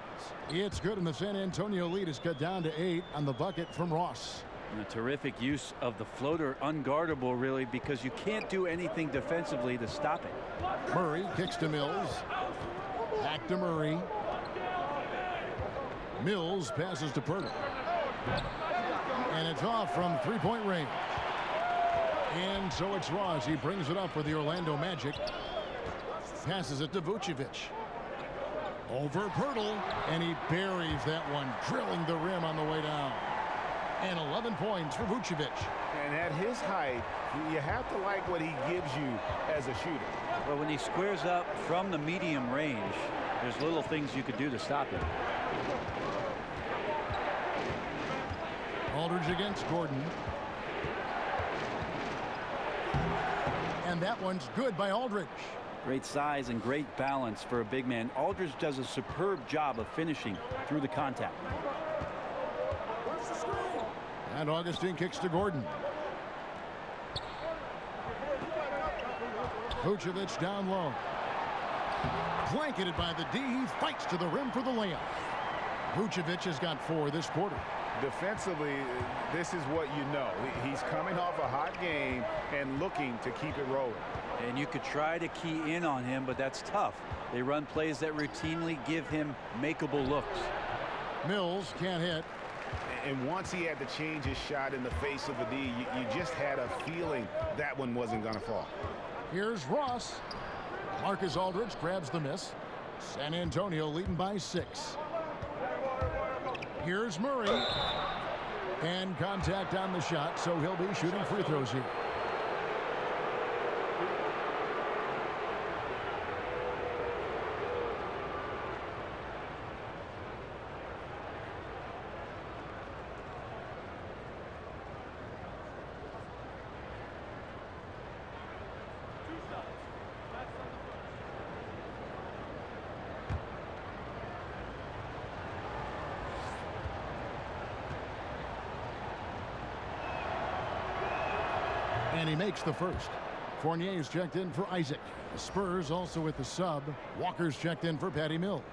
It's good, and the San Antonio lead is cut down to 8 on the bucket from Ross. And a terrific use of the floater, unguardable really, because you can't do anything defensively to stop it. Murray kicks to Mills. Back to Murray. Mills passes to Pirtle. And it's off from three-point range. And so it's Ross. He brings it up for the Orlando Magic. Passes it to Vucevic. Over Pirtle. And he buries that one, drilling the rim on the way down. And 11 points for Vucevic. And at his height, you have to like what he gives you as a shooter. Well, when he squares up from the medium range, there's little things you could do to stop him. Aldridge against Gordon. And that one's good by Aldridge. Great size and great balance for a big man. Aldridge does a superb job of finishing through the contact. And Augustine kicks to Gordon. Vucevic down low. Blanketed by the D. He fights to the rim for the layup. Vucevic has got 4 this quarter. Defensively, this is what you know. He's coming off a hot game and looking to keep it rolling. And you could try to key in on him, but that's tough. They run plays that routinely give him makeable looks. Mills can't hit. And once he had to change his shot in the face of the D, you just had a feeling that one wasn't going to fall. Here's Ross. Marcus Aldridge grabs the miss. San Antonio leading by 6. Here's Murray. And contact on the shot, so he'll be shooting free throws here. And he makes the first. Fournier's checked in for Isaac. The Spurs also with the sub. Walker's checked in for Patty Mills.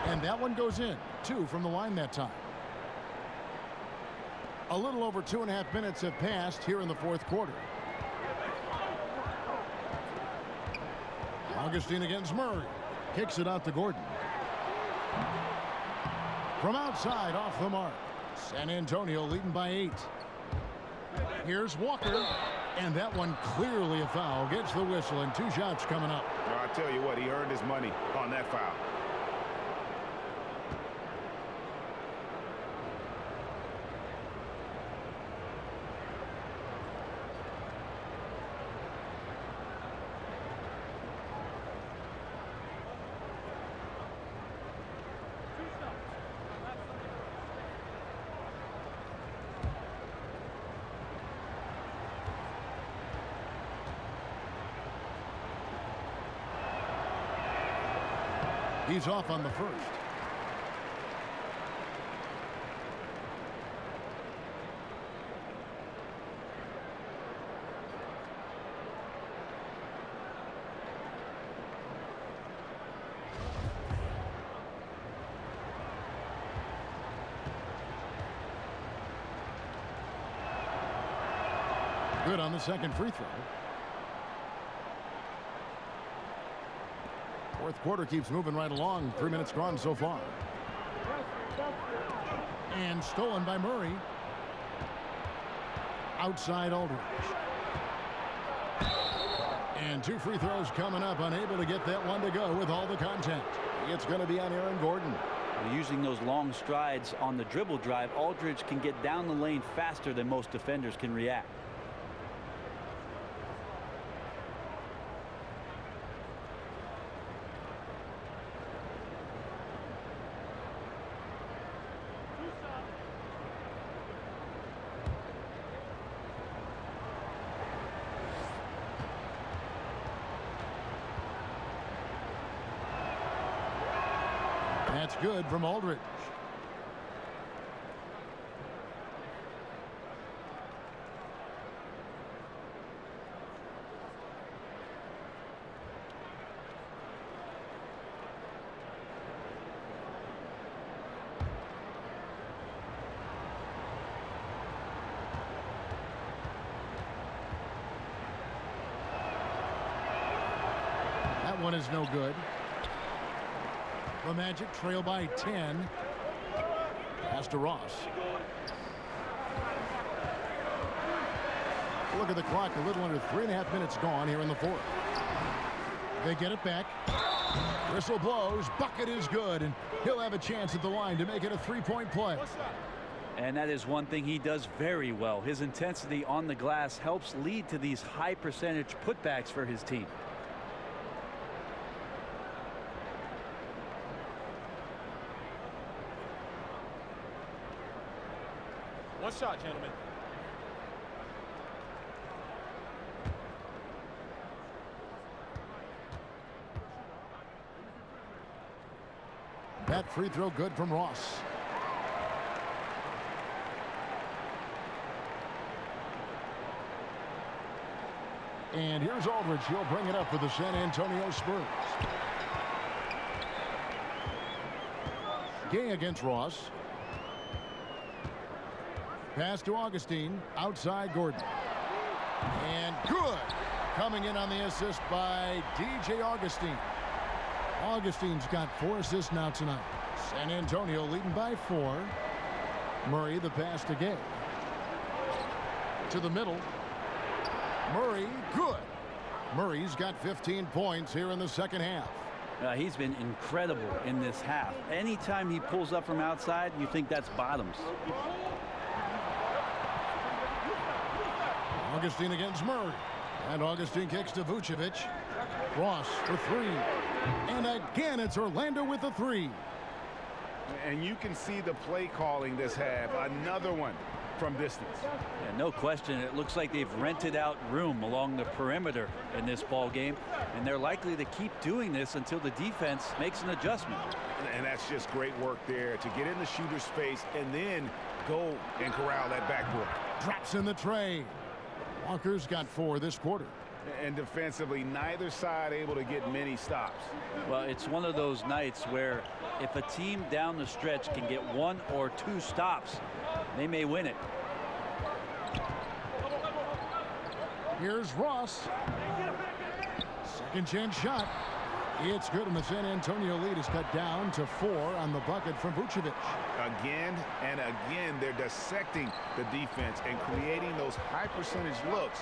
And that one goes in. 2 from the line that time. A little over 2.5 minutes have passed here in the fourth quarter. Augustine against Murray. Kicks it out to Gordon. From outside, off the mark. San Antonio leading by 8. Here's Walker. And that one clearly a foul. Gets the whistle and 2 shots coming up. Well, I tell you what, he earned his money on that foul. He's off on the first. Good on the second free throw. Fourth quarter keeps moving right along. 3 minutes gone so far. And stolen by Murray. Outside Aldridge. And 2 free throws coming up. Unable to get that one to go with all the contact. It's going to be on Aaron Gordon. Using those long strides on the dribble drive, Aldridge can get down the lane faster than most defenders can react. That's good from Aldridge. That one is no good. The Magic trail by 10. Pass to Ross. Look at the clock. A little under 3.5 minutes gone here in the fourth. They get it back. Whistle blows. Bucket is good. And he'll have a chance at the line to make it a three-point play. And that is one thing he does very well. His intensity on the glass helps lead to these high percentage putbacks for his team. One shot, gentlemen. That free throw good from Ross. And here's Aldridge. He'll bring it up for the San Antonio Spurs. Gay against Ross. Pass to Augustine. Outside Gordon. And good. Coming in on the assist by DJ Augustine. Augustine's got 4 assists now tonight. San Antonio leading by 4. Murray the pass to Gay. To the middle. Murray, good. Murray's got 15 points here in the second half. He's been incredible in this half. Anytime he pulls up from outside, you think that's bottoms. Augustine against Murray. And Augustine kicks to Vucevic. Ross for 3. And again, it's Orlando with the 3. And you can see the play calling this half. Another one from distance. Yeah, no question. It looks like they've rented out room along the perimeter in this ball game, and they're likely to keep doing this until the defense makes an adjustment. And that's just great work there to get in the shooter's space and then go and corral that backboard. Drops in the tray. Walker's got 4 this quarter. And defensively, neither side able to get many stops. Well, it's one of those nights where if a team down the stretch can get 1 or 2 stops, they may win it. Here's Ross. Second chance shot. It's good, and the San Antonio lead is cut down to 4 on the bucket from Vucevic. Again and again, they're dissecting the defense and creating those high percentage looks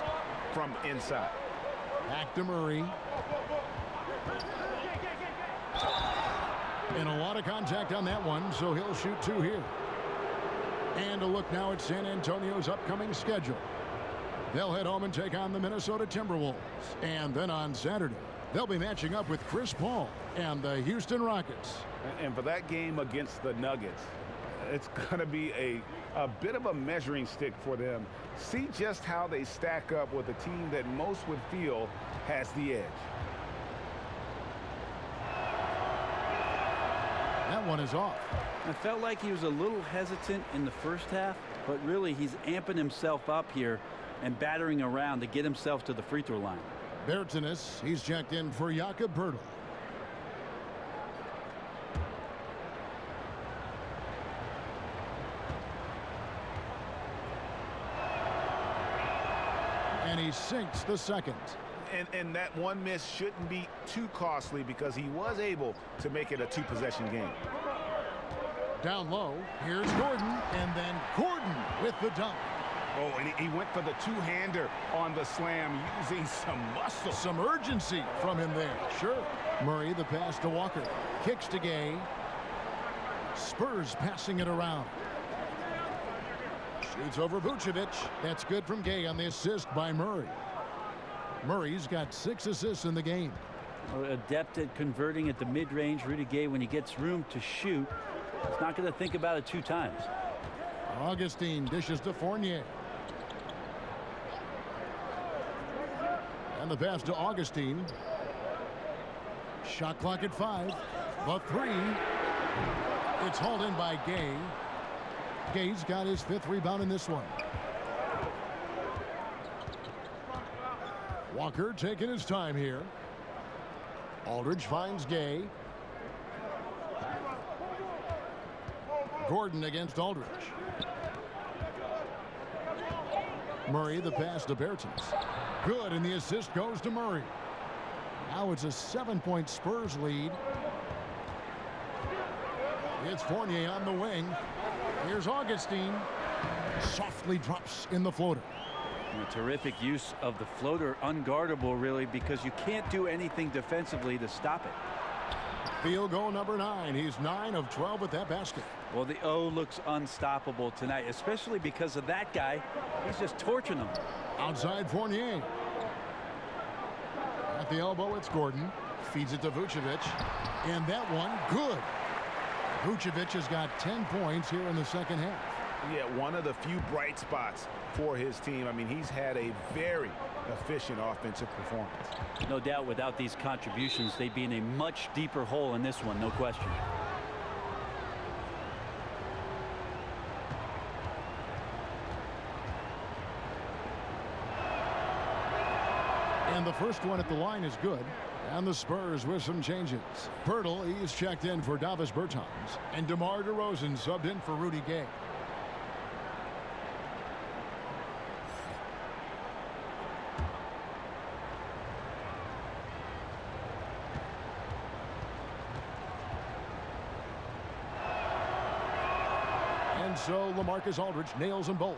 from inside. Back to Murray. And a lot of contact on that one, so he'll shoot 2 here. And a look now at San Antonio's upcoming schedule. They'll head home and take on the Minnesota Timberwolves. And then on Saturday, they'll be matching up with Chris Paul and the Houston Rockets. And for that game against the Nuggets, it's going to be a bit of a measuring stick for them. See just how they stack up with a team that most would feel has the edge. That one is off. I felt like he was a little hesitant in the first half, but really he's amping himself up here and battering around to get himself to the free throw line. Bertans, he's checked in for Jakob Poeltl. And he sinks the second. And that one miss shouldn't be too costly because he was able to make it a 2-possession game. Down low, here's Gordon, and then Gordon with the dunk. Oh, and he went for the 2-hander on the slam, using some muscle. Some urgency from him there. Sure. Murray, the pass to Walker. Kicks to Gay. Spurs passing it around. Shoots over Vucevic. That's good from Gay on the assist by Murray. Murray's got 6 assists in the game. Adept at converting at the mid-range. Rudy Gay, when he gets room to shoot, he's not going to think about it 2 times. Augustine dishes to Fournier. And the pass to Augustine. Shot clock at 5. The 3. It's hauled in by Gay. Gay's got his 5th rebound in this one. Walker taking his time here. Aldridge finds Gay. Gordon against Aldridge. Murray, the pass to Bertans. Good, and the assist goes to Murray. Now Now it's a 7-point Spurs lead. It's Fournier on the wing. Here's Augustine. Softly drops in the floater. A terrific use of the floater, unguardable really, because you can't do anything defensively to stop it. Field goal number 9. He's 9 of 12 at that basket. Well, the O looks unstoppable tonight, especially because of that guy. He's just torching them. Outside Fournier. At the elbow, it's Gordon. Feeds it to Vucevic. And that one, good. Vucevic has got 10 points here in the second half. Yeah, one of the few bright spots for his team. I mean, he's had a very efficient offensive performance. No doubt without these contributions, they'd be in a much deeper hole in this one, no question. And the first one at the line is good. And the Spurs with some changes. Pirtle, he's checked in for Davis Bertans. And DeMar DeRozan subbed in for Rudy Gay. And so LaMarcus Aldridge nails them both.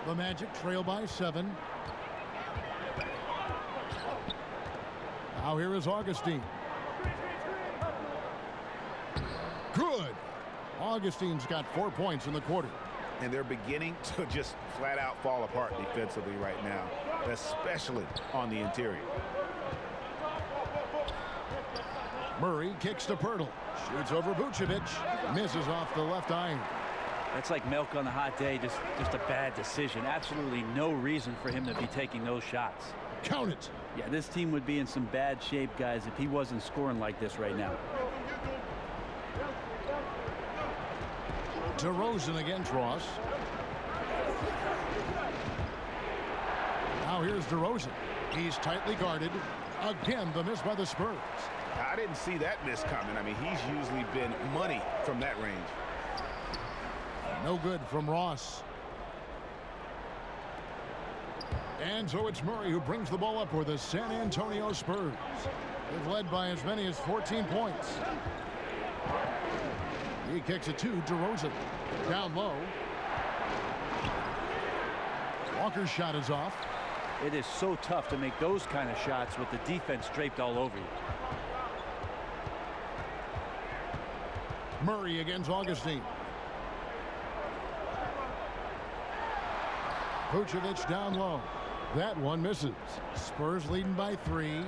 The Magic trail by 7. Now here is Augustine. Good. Augustine's got 4 points in the quarter. And they're beginning to just flat out fall apart defensively right now, especially on the interior. Murray kicks to Pirtle. Shoots over Vucevic. Misses off the left iron. That's like milk on a hot day. Just a bad decision. Absolutely no reason for him to be taking those shots. Count it. Yeah, this team would be in some bad shape, guys, if he wasn't scoring like this right now. DeRozan against Ross. Now here's DeRozan. He's tightly guarded. Again, the miss by the Spurs. I didn't see that miss coming. I mean, he's usually been money from that range. No good from Ross. And so it's Murray who brings the ball up for the San Antonio Spurs. They've led by as many as 14 points. He kicks it to DeRozan. Down low. Walker's shot is off. It is so tough to make those kind of shots with the defense draped all over you. Murray against Augustine. Vucevic down low. That one misses. Spurs leading by 3.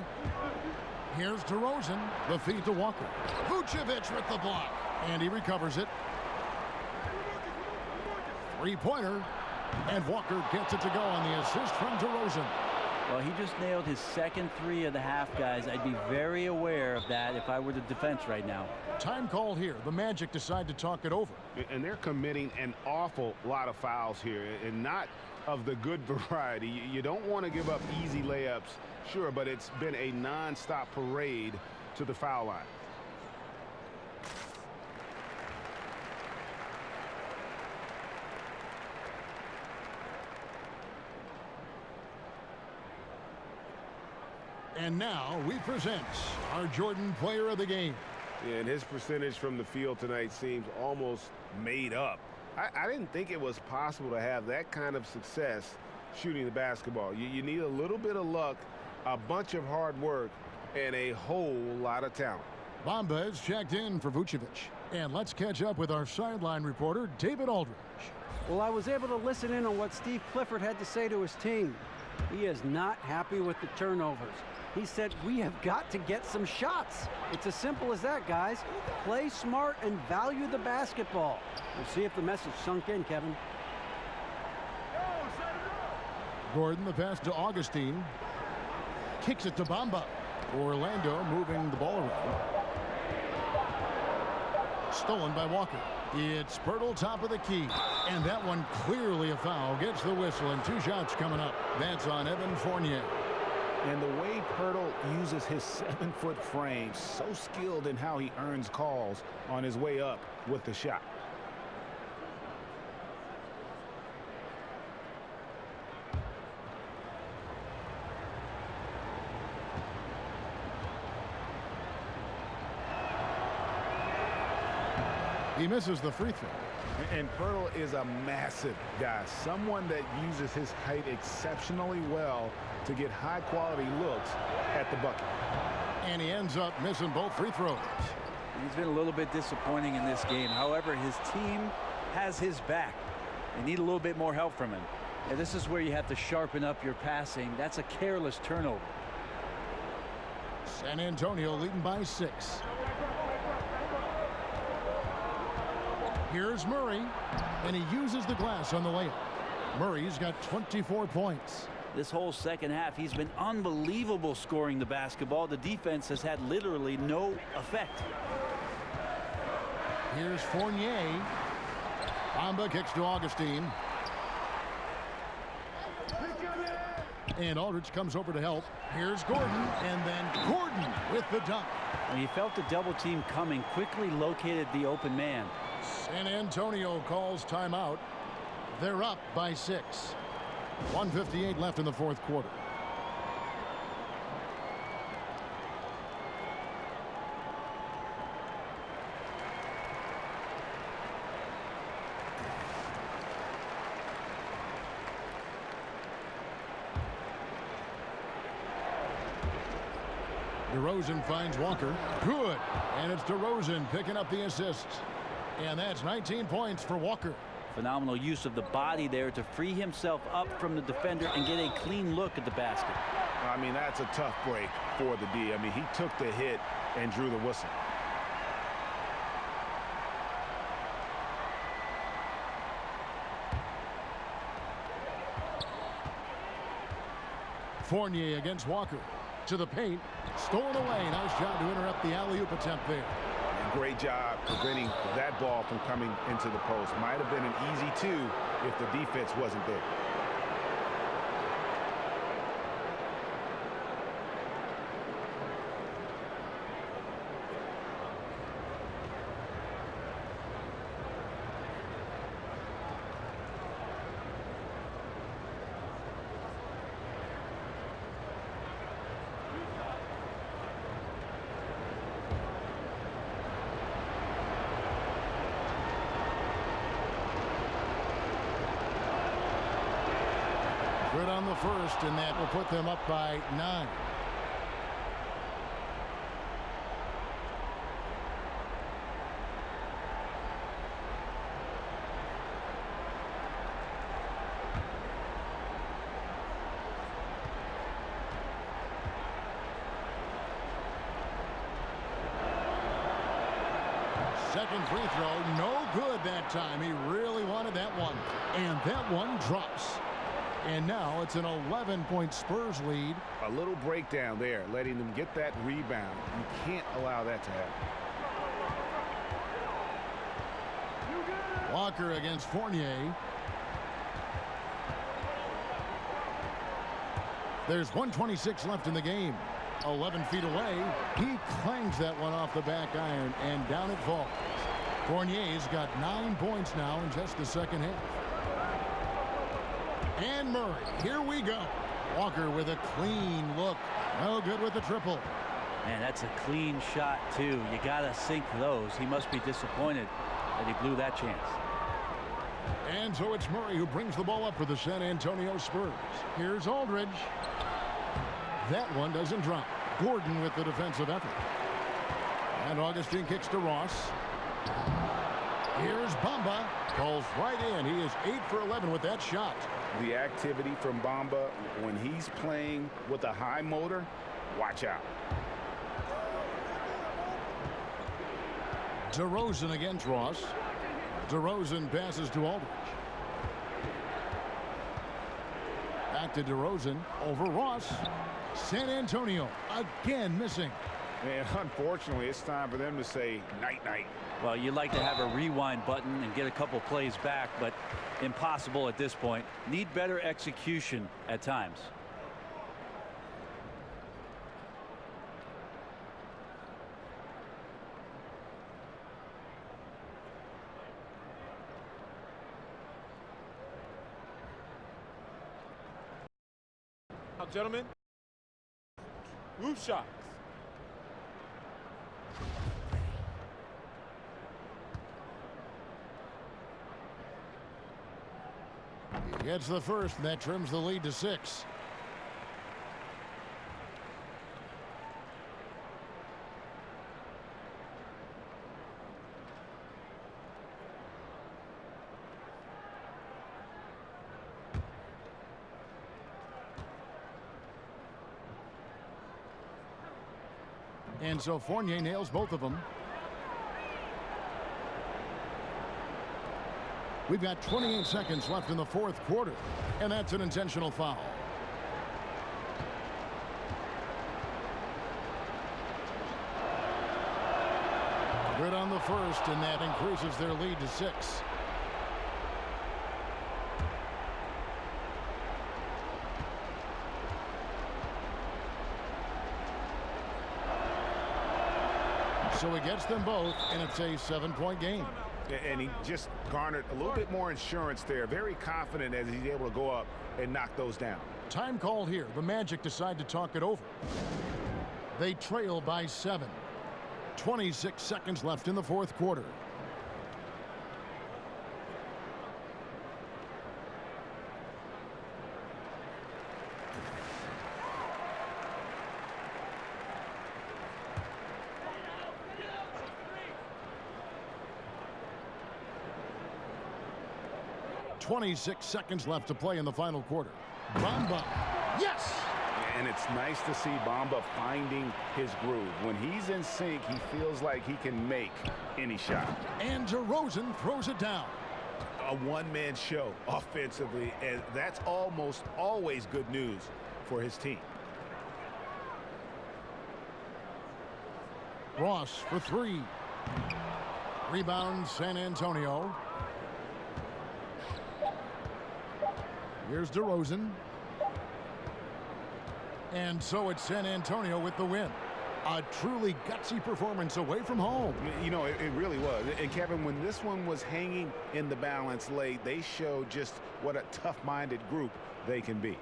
Here's DeRozan. The feed to Walker. Vucevic with the block. And he recovers it. Three-pointer. And Walker gets it to go on the assist from DeRozan. Well, he just nailed his second 3 of the half, guys. I'd be very aware of that if I were the defense right now. Time called here. The Magic decide to talk it over. And they're committing an awful lot of fouls here, and not of the good variety. You don't want to give up easy layups, sure, but it's been a non-stop parade to the foul line. And now we present our Jordan Player of the Game. And his percentage from the field tonight seems almost made up. I didn't think it was possible to have that kind of success shooting the basketball. You need a little bit of luck, a bunch of hard work, and a whole lot of talent. Bamba is checked in for Vucevic. And let's catch up with our sideline reporter, David Aldridge. Well, I was able to listen in on what Steve Clifford had to say to his team. He is not happy with the turnovers. He said, we have got to get some shots. It's as simple as that, guys. Play smart and value the basketball. We'll see if the message sunk in, Kevin. Gordon, the pass to Augustine. Kicks it to Bamba. Orlando moving the ball around. Stolen by Walker. It's Pirtle top of the key. And that one clearly a foul. Gets the whistle and 2 shots coming up. That's on Evan Fournier. And the way Pirtle uses his 7-foot frame, so skilled in how he earns calls on his way up with the shot. He misses the free throw. And Pirtle is a massive guy, someone that uses his height exceptionally well to get high-quality looks at the bucket. And he ends up missing both free throws. He's been a little bit disappointing in this game. However, his team has his back. They need a little bit more help from him. And this is where you have to sharpen up your passing. That's a careless turnover. San Antonio leading by 6. Here's Murray, and he uses the glass on the layup. Murray's got 24 points. This whole second half, he's been unbelievable scoring the basketball. The defense has had literally no effect. Here's Fournier. Bamba kicks to Augustine. And Aldridge comes over to help. Here's Gordon, and then Gordon with the dunk. When he felt the double team coming, quickly located the open man. San Antonio calls timeout. They're up by 6. 1:58 left in the fourth quarter. DeRozan finds Walker. Good. And it's DeRozan picking up the assist. And that's 19 points for Walker. Phenomenal use of the body there to free himself up from the defender and get a clean look at the basket. I mean, that's a tough break for the D. I mean, he took the hit and drew the whistle. Fournier against Walker. To the paint. Stolen away. Nice job to interrupt the alley-oop attempt there. And great job preventing that ball from coming into the post. Might have been an easy 2 if the defense wasn't there. Good on the first, and that will put them up by 9. Second free throw, no good that time. He really wanted that one, and that one drops. And now it's an 11-point Spurs lead. A little breakdown there, letting them get that rebound. You can't allow that to happen. Walker against Fournier. There's 1:26 left in the game. 11 feet away. He clangs that one off the back iron, and down it falls. Fournier's got 9 points now in just the second half. And Murray, here we go. Walker with a clean look. No good with the triple. Man, that's a clean shot, too. You got to sink those. He must be disappointed that he blew that chance. And so it's Murray who brings the ball up for the San Antonio Spurs. Here's Aldridge. That one doesn't drop. Gordon with the defensive effort. And Augustine kicks to Ross. Here's Bamba. Falls right in. He is 8 for 11 with that shot. The activity from Bamba when he's playing with a high motor, watch out. DeRozan against Ross. DeRozan passes to Aldridge. Back to DeRozan over Ross. San Antonio again missing. And unfortunately, it's time for them to say night-night. Well, you'd like to have a rewind button and get a couple plays back, but impossible at this point. Need better execution at times. Now, gentlemen, roof shots. Gets the first, and that trims the lead to 6. And so Fournier nails both of them. We've got 28 seconds left in the 4th quarter, and that's an intentional foul. Good on the first, and that increases their lead to 6. So he gets them both, and it's a 7-point game. And he just garnered a little bit more insurance there. Very confident as he's able to go up and knock those down. Time called here. The Magic decide to talk it over. They trail by 7. 26 seconds left in the 4th quarter. .26 seconds left to play in the final quarter. Bamba. Yes! And it's nice to see Bamba finding his groove. When he's in sync, he feels like he can make any shot. And DeRozan throws it down. A one-man show offensively, and that's almost always good news for his team. Ross for 3. Rebound San Antonio. Here's DeRozan. And so it's San Antonio with the win. A truly gutsy performance away from home. You know, it really was. And Kevin, when this one was hanging in the balance late, they showed just what a tough-minded group they can be.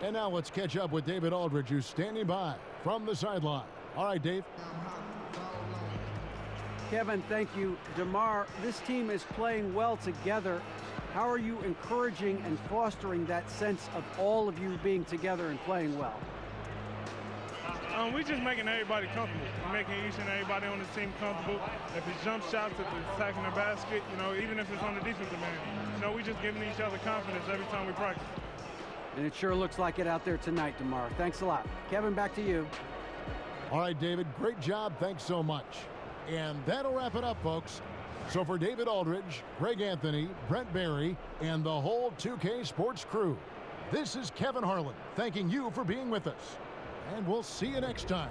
And now let's catch up with David Aldridge, who's standing by from the sideline. All right, Dave. Kevin, thank you. DeMar, this team is playing well together. How are you encouraging and fostering that sense of all of you being together and playing well? We're just making everybody comfortable. We're making each and everybody on the team comfortable. If it's jump shots, if it's attacking the basket, you know, even if it's on the defensive end, you know, we're just giving each other confidence every time we practice. And it sure looks like it out there tonight, DeMar. Thanks a lot. Kevin, back to you. All right, David, great job. Thanks so much. And that'll wrap it up, folks. So for David Aldridge, Greg Anthony, Brent Barry, and the whole 2K Sports crew, this is Kevin Harlan thanking you for being with us. And we'll see you next time.